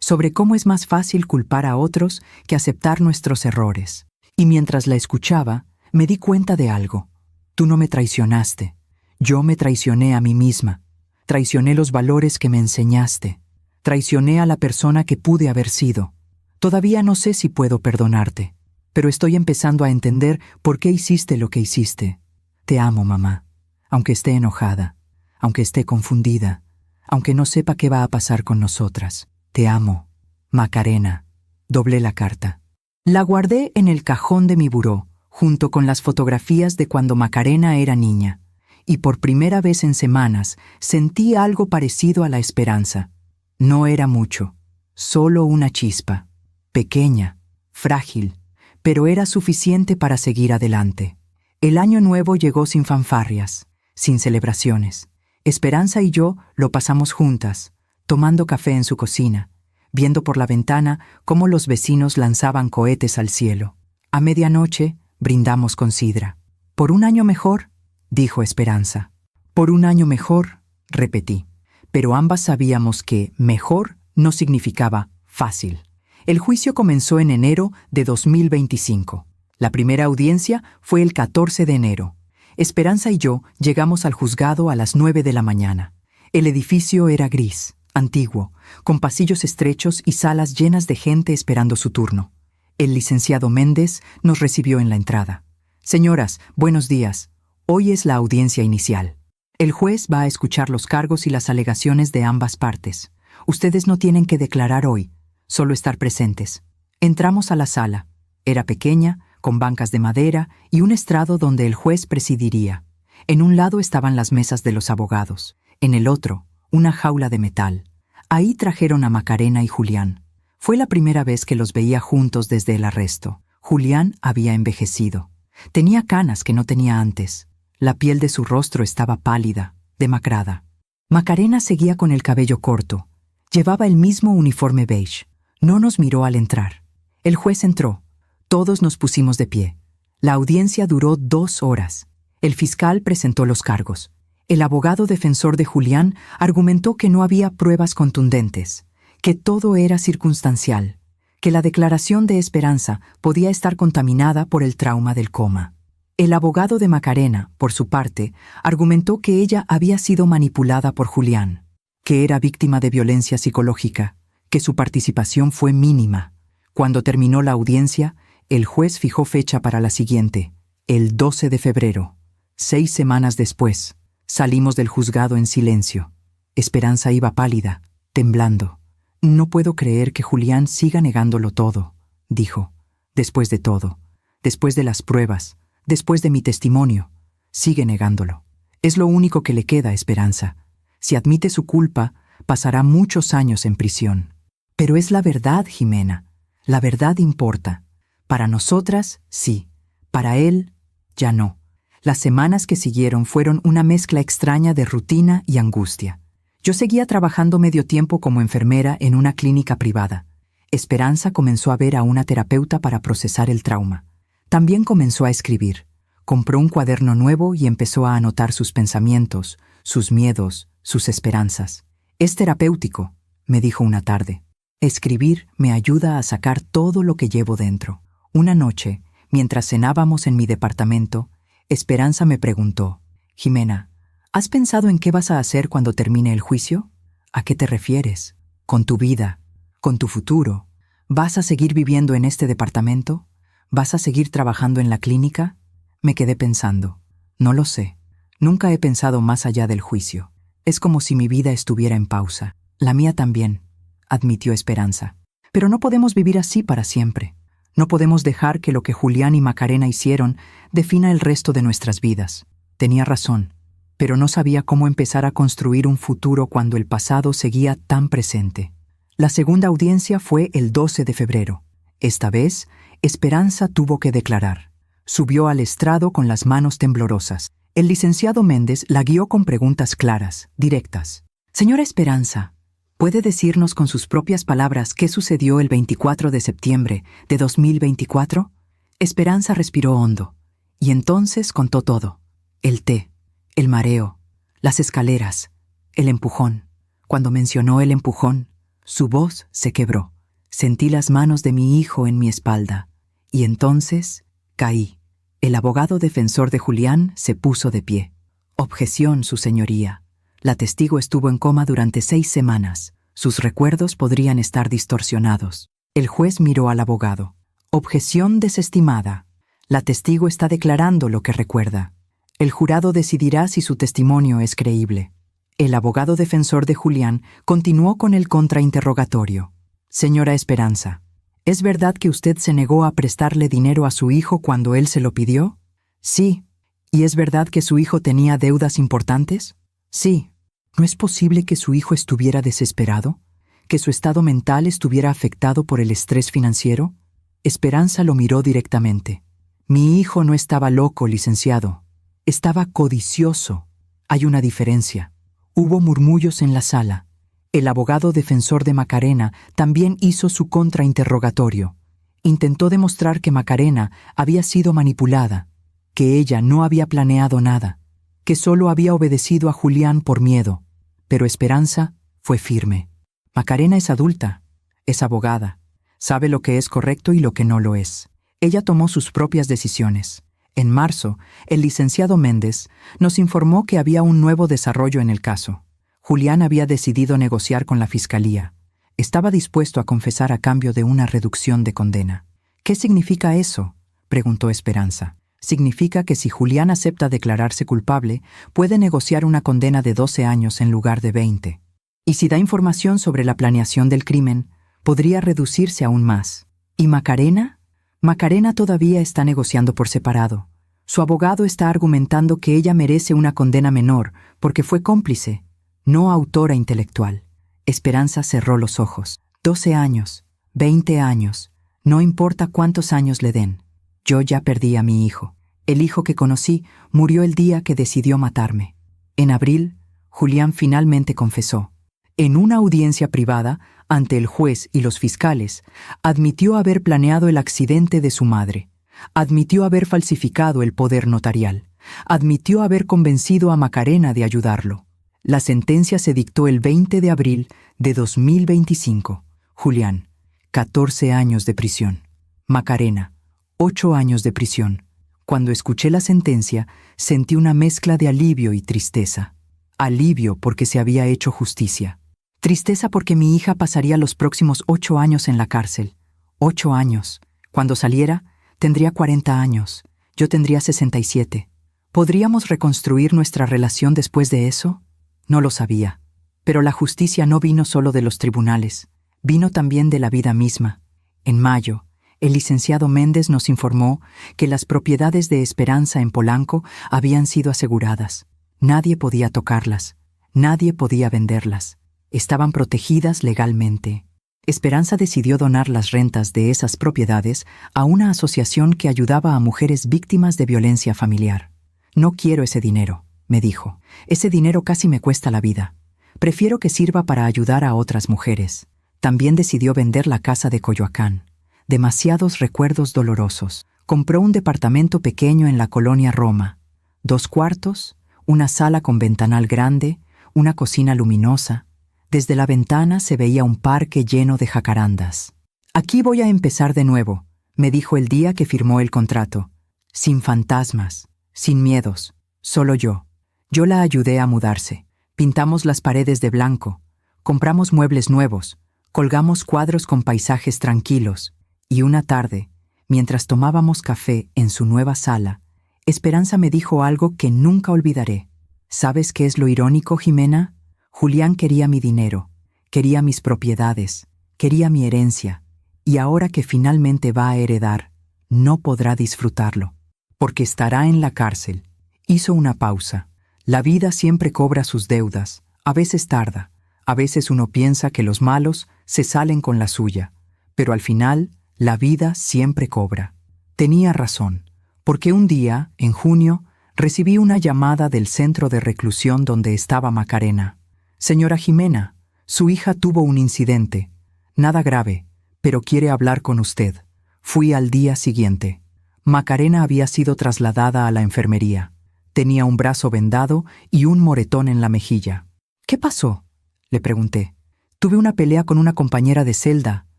sobre cómo es más fácil culpar a otros que aceptar nuestros errores. Y mientras la escuchaba, me di cuenta de algo. Tú no me traicionaste. Yo me traicioné a mí misma. Traicioné los valores que me enseñaste. Traicioné a la persona que pude haber sido. Todavía no sé si puedo perdonarte, pero estoy empezando a entender por qué hiciste lo que hiciste. Te amo, mamá, aunque esté enojada, aunque esté confundida, aunque no sepa qué va a pasar con nosotras. Te amo, Macarena». Doblé la carta. La guardé en el cajón de mi buró, junto con las fotografías de cuando Macarena era niña, y por primera vez en semanas sentí algo parecido a la esperanza. No era mucho, solo una chispa, pequeña, frágil, pero era suficiente para seguir adelante. El año nuevo llegó sin fanfarrias, sin celebraciones. Esperanza y yo lo pasamos juntas, tomando café en su cocina, viendo por la ventana cómo los vecinos lanzaban cohetes al cielo. A medianoche brindamos con sidra. «Por un año mejor», dijo Esperanza. «Por un año mejor», repetí. Pero ambas sabíamos que mejor no significaba fácil. El juicio comenzó en enero de 2025. La primera audiencia fue el 14 de enero. Esperanza y yo llegamos al juzgado a las 9 de la mañana. El edificio era gris, antiguo, con pasillos estrechos y salas llenas de gente esperando su turno. El licenciado Méndez nos recibió en la entrada. «Señoras, buenos días. Hoy es la audiencia inicial. El juez va a escuchar los cargos y las alegaciones de ambas partes. Ustedes no tienen que declarar hoy, solo estar presentes». Entramos a la sala. Era pequeña, con bancas de madera y un estrado donde el juez presidiría. En un lado estaban las mesas de los abogados, en el otro, una jaula de metal. Ahí trajeron a Macarena y Julián. Fue la primera vez que los veía juntos desde el arresto. Julián había envejecido. Tenía canas que no tenía antes. La piel de su rostro estaba pálida, demacrada. Macarena seguía con el cabello corto. Llevaba el mismo uniforme beige. No nos miró al entrar. El juez entró. Todos nos pusimos de pie. La audiencia duró 2 horas. El fiscal presentó los cargos. El abogado defensor de Julián argumentó que no había pruebas contundentes, que todo era circunstancial, que la declaración de Esperanza podía estar contaminada por el trauma del coma. El abogado de Macarena, por su parte, argumentó que ella había sido manipulada por Julián, que era víctima de violencia psicológica, que su participación fue mínima. Cuando terminó la audiencia, el juez fijó fecha para la siguiente, el 12 de febrero. 6 semanas después, salimos del juzgado en silencio. Esperanza iba pálida, temblando. «No puedo creer que Julián siga negándolo todo», dijo. «Después de todo, después de las pruebas, después de mi testimonio, sigue negándolo. Es lo único que le queda a Esperanza. Si admite su culpa, pasará muchos años en prisión». «Pero es la verdad, Jimena. La verdad importa. Para nosotras, sí. Para él, ya no». Las semanas que siguieron fueron una mezcla extraña de rutina y angustia. Yo seguía trabajando medio tiempo como enfermera en una clínica privada. Esperanza comenzó a ver a una terapeuta para procesar el trauma. También comenzó a escribir. Compró un cuaderno nuevo y empezó a anotar sus pensamientos, sus miedos, sus esperanzas. «Es terapéutico», me dijo una tarde. «Escribir me ayuda a sacar todo lo que llevo dentro». Una noche, mientras cenábamos en mi departamento, Esperanza me preguntó: «Jimena, ¿has pensado en qué vas a hacer cuando termine el juicio? ¿A qué te refieres? ¿Con tu vida? ¿Con tu futuro? ¿Vas a seguir viviendo en este departamento? ¿Vas a seguir trabajando en la clínica?» Me quedé pensando. No lo sé. Nunca he pensado más allá del juicio. Es como si mi vida estuviera en pausa. La mía también, admitió Esperanza. Pero no podemos vivir así para siempre. No podemos dejar que lo que Julián y Macarena hicieron defina el resto de nuestras vidas. Tenía razón, pero no sabía cómo empezar a construir un futuro cuando el pasado seguía tan presente. La segunda audiencia fue el 12 de febrero. Esta vez, Esperanza tuvo que declarar. Subió al estrado con las manos temblorosas. El licenciado Méndez la guió con preguntas claras, directas. «Señora Esperanza, ¿puede decirnos con sus propias palabras qué sucedió el 24 de septiembre de 2024? Esperanza respiró hondo, y entonces contó todo. El té, el mareo, las escaleras, el empujón. Cuando mencionó el empujón, su voz se quebró. Sentí las manos de mi hijo en mi espalda, y entonces caí. El abogado defensor de Julián se puso de pie. «Objeción, su señoría. La testigo estuvo en coma durante 6 semanas. Sus recuerdos podrían estar distorsionados». El juez miró al abogado. «Objeción desestimada. La testigo está declarando lo que recuerda. El jurado decidirá si su testimonio es creíble». El abogado defensor de Julián continuó con el contrainterrogatorio. «Señora Esperanza, ¿es verdad que usted se negó a prestarle dinero a su hijo cuando él se lo pidió?» «Sí». «¿Y es verdad que su hijo tenía deudas importantes?» «Sí». ¿No es posible que su hijo estuviera desesperado? ¿Que su estado mental estuviera afectado por el estrés financiero?» Esperanza lo miró directamente. «Mi hijo no estaba loco, licenciado. Estaba codicioso. Hay una diferencia». Hubo murmullos en la sala. El abogado defensor de Macarena también hizo su contrainterrogatorio. Intentó demostrar que Macarena había sido manipulada, que ella no había planeado nada, que solo había obedecido a Julián por miedo. Pero Esperanza fue firme. Macarena es adulta, es abogada, sabe lo que es correcto y lo que no lo es. Ella tomó sus propias decisiones. En marzo, el licenciado Méndez nos informó que había un nuevo desarrollo en el caso. Julián había decidido negociar con la fiscalía. Estaba dispuesto a confesar a cambio de una reducción de condena. «¿Qué significa eso?», preguntó Esperanza. «Significa que si Julián acepta declararse culpable, puede negociar una condena de 12 años en lugar de 20. Y si da información sobre la planeación del crimen, podría reducirse aún más. ¿Y Macarena? Macarena todavía está negociando por separado. Su abogado está argumentando que ella merece una condena menor porque fue cómplice, no autora intelectual». Esperanza cerró los ojos. 12 años, 20 años, no importa cuántos años le den. Yo ya perdí a mi hijo. El hijo que conocí murió el día que decidió matarme. En abril, Julián finalmente confesó. En una audiencia privada, ante el juez y los fiscales, admitió haber planeado el accidente de su madre, admitió haber falsificado el poder notarial, admitió haber convencido a Macarena de ayudarlo. La sentencia se dictó el 20 de abril de 2025. Julián, 14 años de prisión. Macarena, 8 años de prisión. Cuando escuché la sentencia, sentí una mezcla de alivio y tristeza. Alivio porque se había hecho justicia. Tristeza porque mi hija pasaría los próximos 8 años en la cárcel. 8 años. Cuando saliera, tendría 40 años. Yo tendría 67. ¿Podríamos reconstruir nuestra relación después de eso? No lo sabía. Pero la justicia no vino solo de los tribunales. Vino también de la vida misma. En mayo, el licenciado Méndez nos informó que las propiedades de Esperanza en Polanco habían sido aseguradas. Nadie podía tocarlas. Nadie podía venderlas. Estaban protegidas legalmente. Esperanza decidió donar las rentas de esas propiedades a una asociación que ayudaba a mujeres víctimas de violencia familiar. No quiero ese dinero, me dijo. Ese dinero casi me cuesta la vida. Prefiero que sirva para ayudar a otras mujeres. También decidió vender la casa de Coyoacán. Demasiados recuerdos dolorosos. Compró un departamento pequeño en la colonia Roma. 2 cuartos, una sala con ventanal grande, una cocina luminosa. Desde la ventana se veía un parque lleno de jacarandas. Aquí voy a empezar de nuevo, me dijo el día que firmó el contrato. Sin fantasmas, sin miedos, solo yo. Yo la ayudé a mudarse. Pintamos las paredes de blanco, compramos muebles nuevos, colgamos cuadros con paisajes tranquilos. Y una tarde, mientras tomábamos café en su nueva sala, Esperanza me dijo algo que nunca olvidaré. ¿Sabes qué es lo irónico, Jimena? Julián quería mi dinero, quería mis propiedades, quería mi herencia, y ahora que finalmente va a heredar, no podrá disfrutarlo, porque estará en la cárcel. Hizo una pausa. La vida siempre cobra sus deudas, a veces tarda, a veces uno piensa que los malos se salen con la suya, pero al final, la vida siempre cobra. Tenía razón, porque un día, en junio, recibí una llamada del centro de reclusión donde estaba Macarena. Señora Jimena, su hija tuvo un incidente. Nada grave, pero quiere hablar con usted. Fui al día siguiente. Macarena había sido trasladada a la enfermería. Tenía un brazo vendado y un moretón en la mejilla. ¿Qué pasó?, le pregunté. Tuve una pelea con una compañera de celda,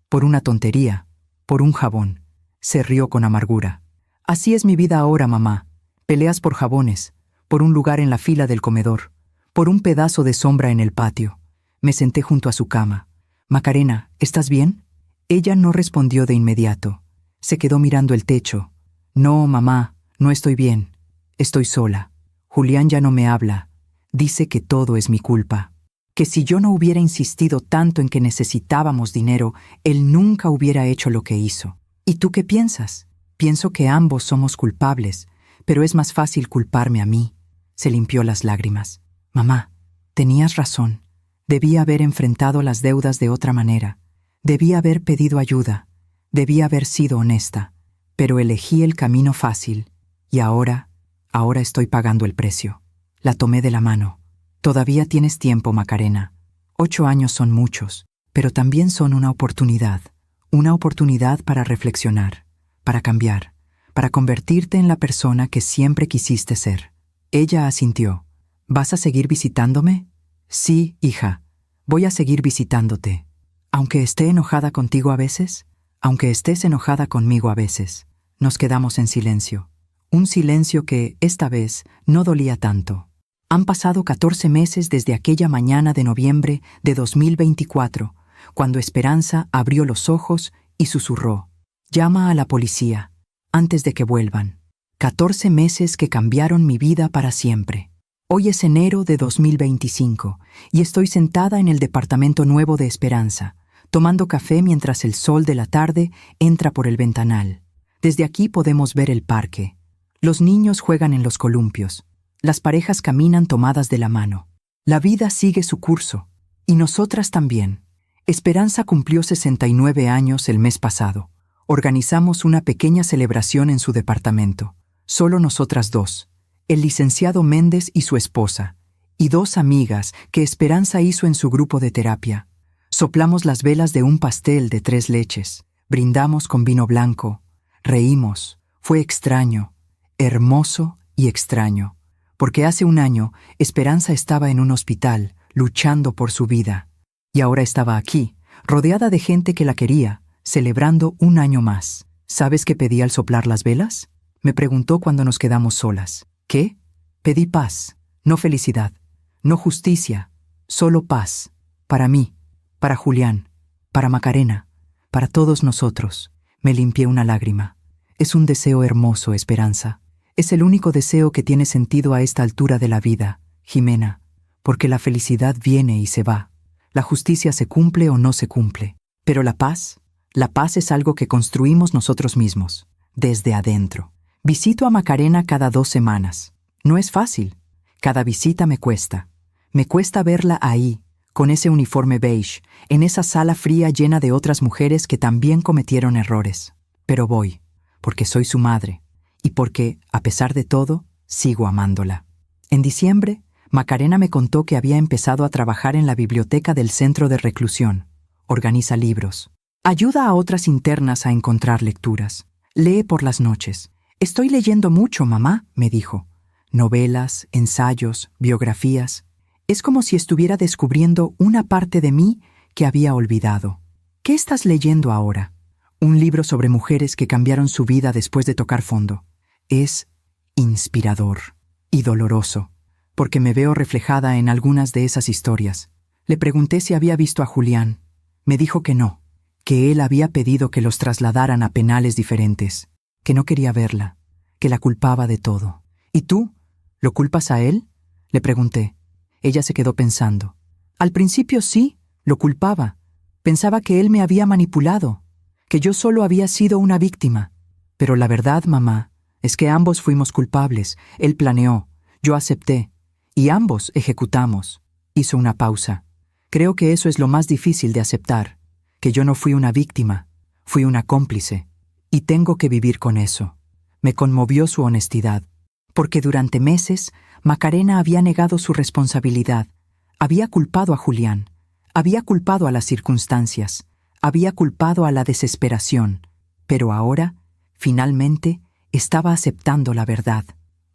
por una tontería, por un jabón. Se rió con amargura. Así es mi vida ahora, mamá. Peleas por jabones, por un lugar en la fila del comedor, por un pedazo de sombra en el patio. Me senté junto a su cama. Macarena, ¿estás bien? Ella no respondió de inmediato. Se quedó mirando el techo. No, mamá, no estoy bien. Estoy sola. Julián ya no me habla. Dice que todo es mi culpa. Que si yo no hubiera insistido tanto en que necesitábamos dinero, él nunca hubiera hecho lo que hizo. ¿Y tú qué piensas? Pienso que ambos somos culpables, pero es más fácil culparme a mí. Se limpió las lágrimas. Mamá, tenías razón. Debía haber enfrentado las deudas de otra manera. Debía haber pedido ayuda. Debía haber sido honesta. Pero elegí el camino fácil. Y ahora estoy pagando el precio. La tomé de la mano. Todavía tienes tiempo, Macarena. 8 años son muchos, pero también son una oportunidad. Una oportunidad para reflexionar, para cambiar, para convertirte en la persona que siempre quisiste ser. Ella asintió. ¿Vas a seguir visitándome? Sí, hija. Voy a seguir visitándote. Aunque esté enojada contigo a veces, aunque estés enojada conmigo a veces. Nos quedamos en silencio. Un silencio que, esta vez, no dolía tanto. Han pasado 14 meses desde aquella mañana de noviembre de 2024, cuando Esperanza abrió los ojos y susurró: «Llama a la policía, antes de que vuelvan». 14 meses que cambiaron mi vida para siempre. Hoy es enero de 2025 y estoy sentada en el departamento nuevo de Esperanza, tomando café mientras el sol de la tarde entra por el ventanal. Desde aquí podemos ver el parque. Los niños juegan en los columpios. Las parejas caminan tomadas de la mano. La vida sigue su curso. Y nosotras también. Esperanza cumplió 69 años el mes pasado. Organizamos una pequeña celebración en su departamento. Solo nosotras dos. El licenciado Méndez y su esposa. y 2 amigas que Esperanza hizo en su grupo de terapia. Soplamos las velas de un pastel de 3 leches, brindamos con vino blanco, reímos. Fue extraño, hermoso y extraño, porque hace un año Esperanza estaba en un hospital, luchando por su vida, y ahora estaba aquí, rodeada de gente que la quería, celebrando un año más. ¿Sabes qué pedí al soplar las velas? Me preguntó cuando nos quedamos solas. ¿Qué? Pedí paz, no felicidad, no justicia, solo paz, para mí, para Julián, para Macarena, para todos nosotros. Me limpié una lágrima. Es un deseo hermoso, Esperanza. Es el único deseo que tiene sentido a esta altura de la vida, Jimena, porque la felicidad viene y se va. La justicia se cumple o no se cumple. Pero la paz es algo que construimos nosotros mismos, desde adentro. Visito a Macarena cada 2 semanas. No es fácil. Cada visita me cuesta. Me cuesta verla ahí, con ese uniforme beige, en esa sala fría llena de otras mujeres que también cometieron errores. Pero voy, porque soy su madre, y porque, a pesar de todo, sigo amándola. En diciembre, Macarena me contó que había empezado a trabajar en la biblioteca del centro de reclusión. Organiza libros. Ayuda a otras internas a encontrar lecturas. Lee por las noches. Estoy leyendo mucho, mamá, me dijo. Novelas, ensayos, biografías. Es como si estuviera descubriendo una parte de mí que había olvidado. ¿Qué estás leyendo ahora? Un libro sobre mujeres que cambiaron su vida después de tocar fondo. Es inspirador y doloroso, porque me veo reflejada en algunas de esas historias. Le pregunté si había visto a Julián. Me dijo que no, que él había pedido que los trasladaran a penales diferentes, que no quería verla, que la culpaba de todo. ¿Y tú? ¿Lo culpas a él? Le pregunté. Ella se quedó pensando. Al principio sí, lo culpaba. Pensaba que él me había manipulado, que yo solo había sido una víctima. Pero la verdad, mamá, es que ambos fuimos culpables. Él planeó, yo acepté, y ambos ejecutamos. Hizo una pausa. Creo que eso es lo más difícil de aceptar, que yo no fui una víctima, fui una cómplice, y tengo que vivir con eso. Me conmovió su honestidad, porque durante meses Macarena había negado su responsabilidad, había culpado a Julián, había culpado a las circunstancias, había culpado a la desesperación, pero ahora, finalmente, estaba aceptando la verdad.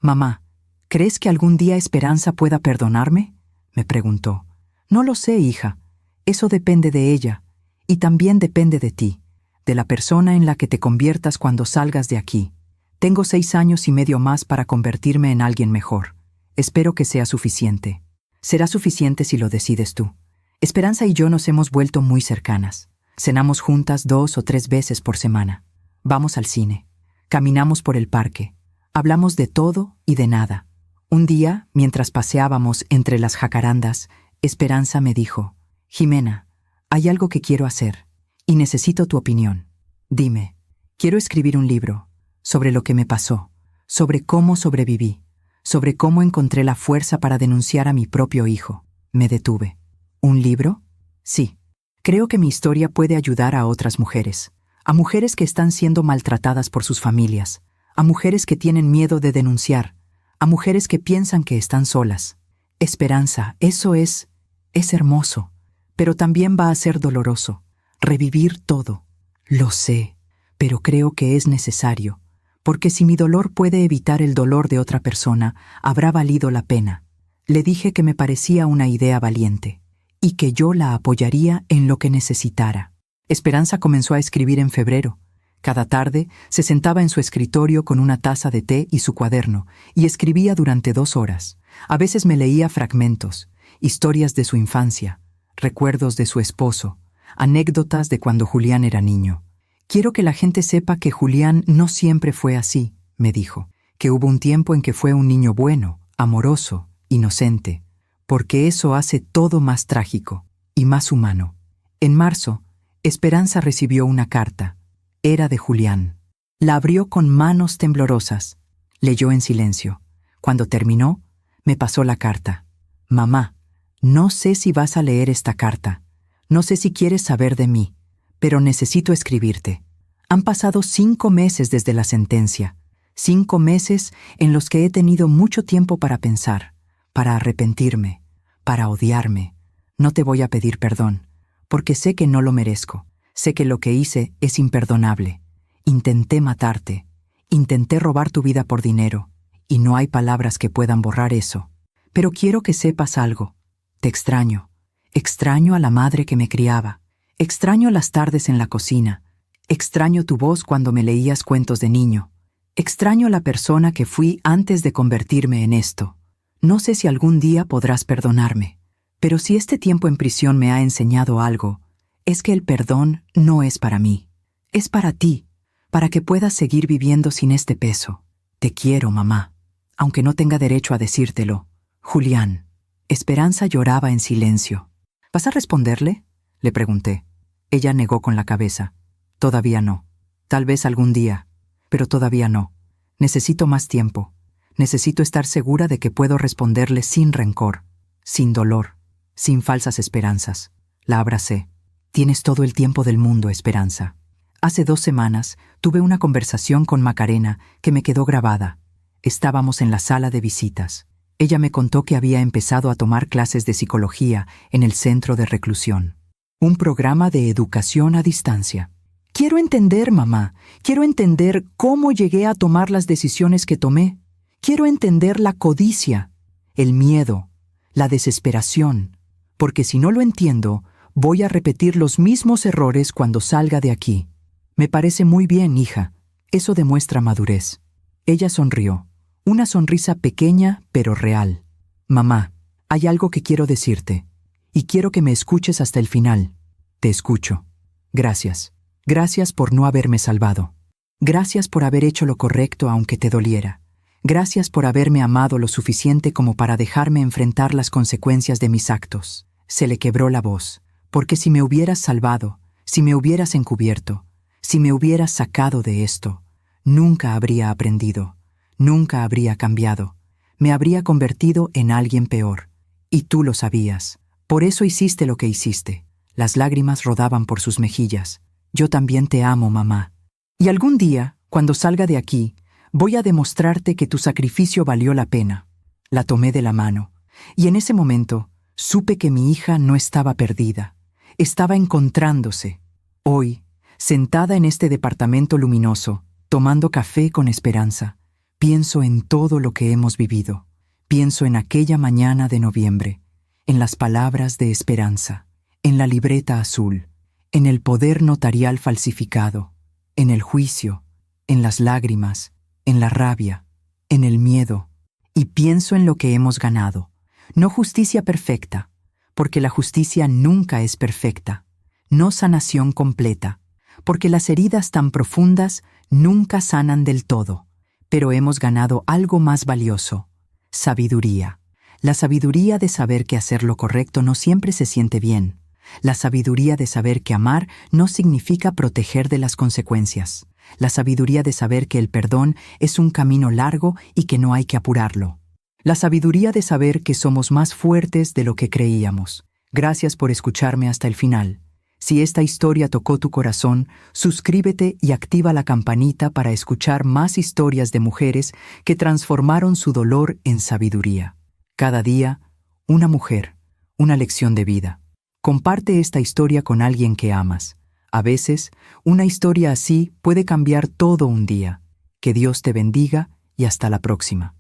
Mamá, ¿crees que algún día Esperanza pueda perdonarme? Me preguntó. No lo sé, hija. Eso depende de ella, y también depende de ti, de la persona en la que te conviertas cuando salgas de aquí. Tengo 6 años y medio más para convertirme en alguien mejor. Espero que sea suficiente. Será suficiente si lo decides tú. Esperanza y yo nos hemos vuelto muy cercanas. Cenamos juntas 2 o 3 veces por semana. Vamos al cine. Caminamos por el parque. Hablamos de todo y de nada. Un día, mientras paseábamos entre las jacarandas, Esperanza me dijo, Jimena, hay algo que quiero hacer, y necesito tu opinión. Dime, quiero escribir un libro sobre lo que me pasó, sobre cómo sobreviví, sobre cómo encontré la fuerza para denunciar a mi propio hijo. Me detuve. ¿Un libro? Sí. Creo que mi historia puede ayudar a otras mujeres, a mujeres que están siendo maltratadas por sus familias, a mujeres que tienen miedo de denunciar, a mujeres que piensan que están solas. Esperanza, eso es hermoso, pero también va a ser doloroso. Revivir todo. Lo sé, pero creo que es necesario, porque si mi dolor puede evitar el dolor de otra persona, habrá valido la pena. Le dije que me parecía una idea valiente, y que yo la apoyaría en lo que necesitara. Esperanza comenzó a escribir en febrero. Cada tarde se sentaba en su escritorio con una taza de té y su cuaderno, y escribía durante 2 horas. A veces me leía fragmentos, historias de su infancia, recuerdos de su esposo, anécdotas de cuando Julián era niño. Quiero que la gente sepa que Julián no siempre fue así, me dijo, que hubo un tiempo en que fue un niño bueno, amoroso, inocente, porque eso hace todo más trágico y más humano. En marzo, Esperanza recibió una carta. Era de Julián. La abrió con manos temblorosas. Leyó en silencio. Cuando terminó, me pasó la carta. Mamá, no sé si vas a leer esta carta. No sé si quieres saber de mí, pero necesito escribirte. Han pasado 5 meses desde la sentencia. 5 meses en los que he tenido mucho tiempo para pensar, para arrepentirme, para odiarme. No te voy a pedir perdón, porque sé que no lo merezco. Sé que lo que hice es imperdonable. Intenté matarte, intenté robar tu vida por dinero, y no hay palabras que puedan borrar eso. Pero quiero que sepas algo. Te extraño. Extraño a la madre que me criaba. Extraño las tardes en la cocina. Extraño tu voz cuando me leías cuentos de niño. Extraño la persona que fui antes de convertirme en esto. No sé si algún día podrás perdonarme, pero si este tiempo en prisión me ha enseñado algo, es que el perdón no es para mí. Es para ti, para que puedas seguir viviendo sin este peso. Te quiero, mamá, aunque no tenga derecho a decírtelo. Julián. Esperanza lloraba en silencio. ¿Vas a responderle?, le pregunté. Ella negó con la cabeza. Todavía no. Tal vez algún día, pero todavía no. Necesito más tiempo. Necesito estar segura de que puedo responderle sin rencor, sin dolor, sin falsas esperanzas. La abracé. Tienes todo el tiempo del mundo, Esperanza. Hace 2 semanas tuve una conversación con Macarena que me quedó grabada. Estábamos en la sala de visitas. Ella me contó que había empezado a tomar clases de psicología en el centro de reclusión. Un programa de educación a distancia. Quiero entender, mamá. Quiero entender cómo llegué a tomar las decisiones que tomé. Quiero entender la codicia, el miedo, la desesperación. Porque si no lo entiendo, voy a repetir los mismos errores cuando salga de aquí. Me parece muy bien, hija. Eso demuestra madurez. Ella sonrió. Una sonrisa pequeña pero real. Mamá, hay algo que quiero decirte. Y quiero que me escuches hasta el final. Te escucho. Gracias. Gracias por no haberme salvado. Gracias por haber hecho lo correcto aunque te doliera. Gracias por haberme amado lo suficiente como para dejarme enfrentar las consecuencias de mis actos. Se le quebró la voz, porque si me hubieras salvado, si me hubieras encubierto, si me hubieras sacado de esto, nunca habría aprendido, nunca habría cambiado. Me habría convertido en alguien peor. Y tú lo sabías. Por eso hiciste lo que hiciste. Las lágrimas rodaban por sus mejillas. Yo también te amo, mamá. Y algún día, cuando salga de aquí, voy a demostrarte que tu sacrificio valió la pena. La tomé de la mano, y en ese momento supe que mi hija no estaba perdida. Estaba encontrándose. Hoy, sentada en este departamento luminoso, tomando café con Esperanza, pienso en todo lo que hemos vivido. Pienso en aquella mañana de noviembre, en las palabras de Esperanza, en la libreta azul, en el poder notarial falsificado, en el juicio, en las lágrimas, en la rabia, en el miedo, y pienso en lo que hemos ganado. No justicia perfecta, porque la justicia nunca es perfecta. No sanación completa, porque las heridas tan profundas nunca sanan del todo. Pero hemos ganado algo más valioso: sabiduría. La sabiduría de saber que hacer lo correcto no siempre se siente bien. La sabiduría de saber que amar no significa proteger de las consecuencias. La sabiduría de saber que el perdón es un camino largo y que no hay que apurarlo. La sabiduría de saber que somos más fuertes de lo que creíamos. Gracias por escucharme hasta el final. Si esta historia tocó tu corazón, suscríbete y activa la campanita para escuchar más historias de mujeres que transformaron su dolor en sabiduría. Cada día, una mujer, una lección de vida. Comparte esta historia con alguien que amas. A veces, una historia así puede cambiar todo un día. Que Dios te bendiga y hasta la próxima.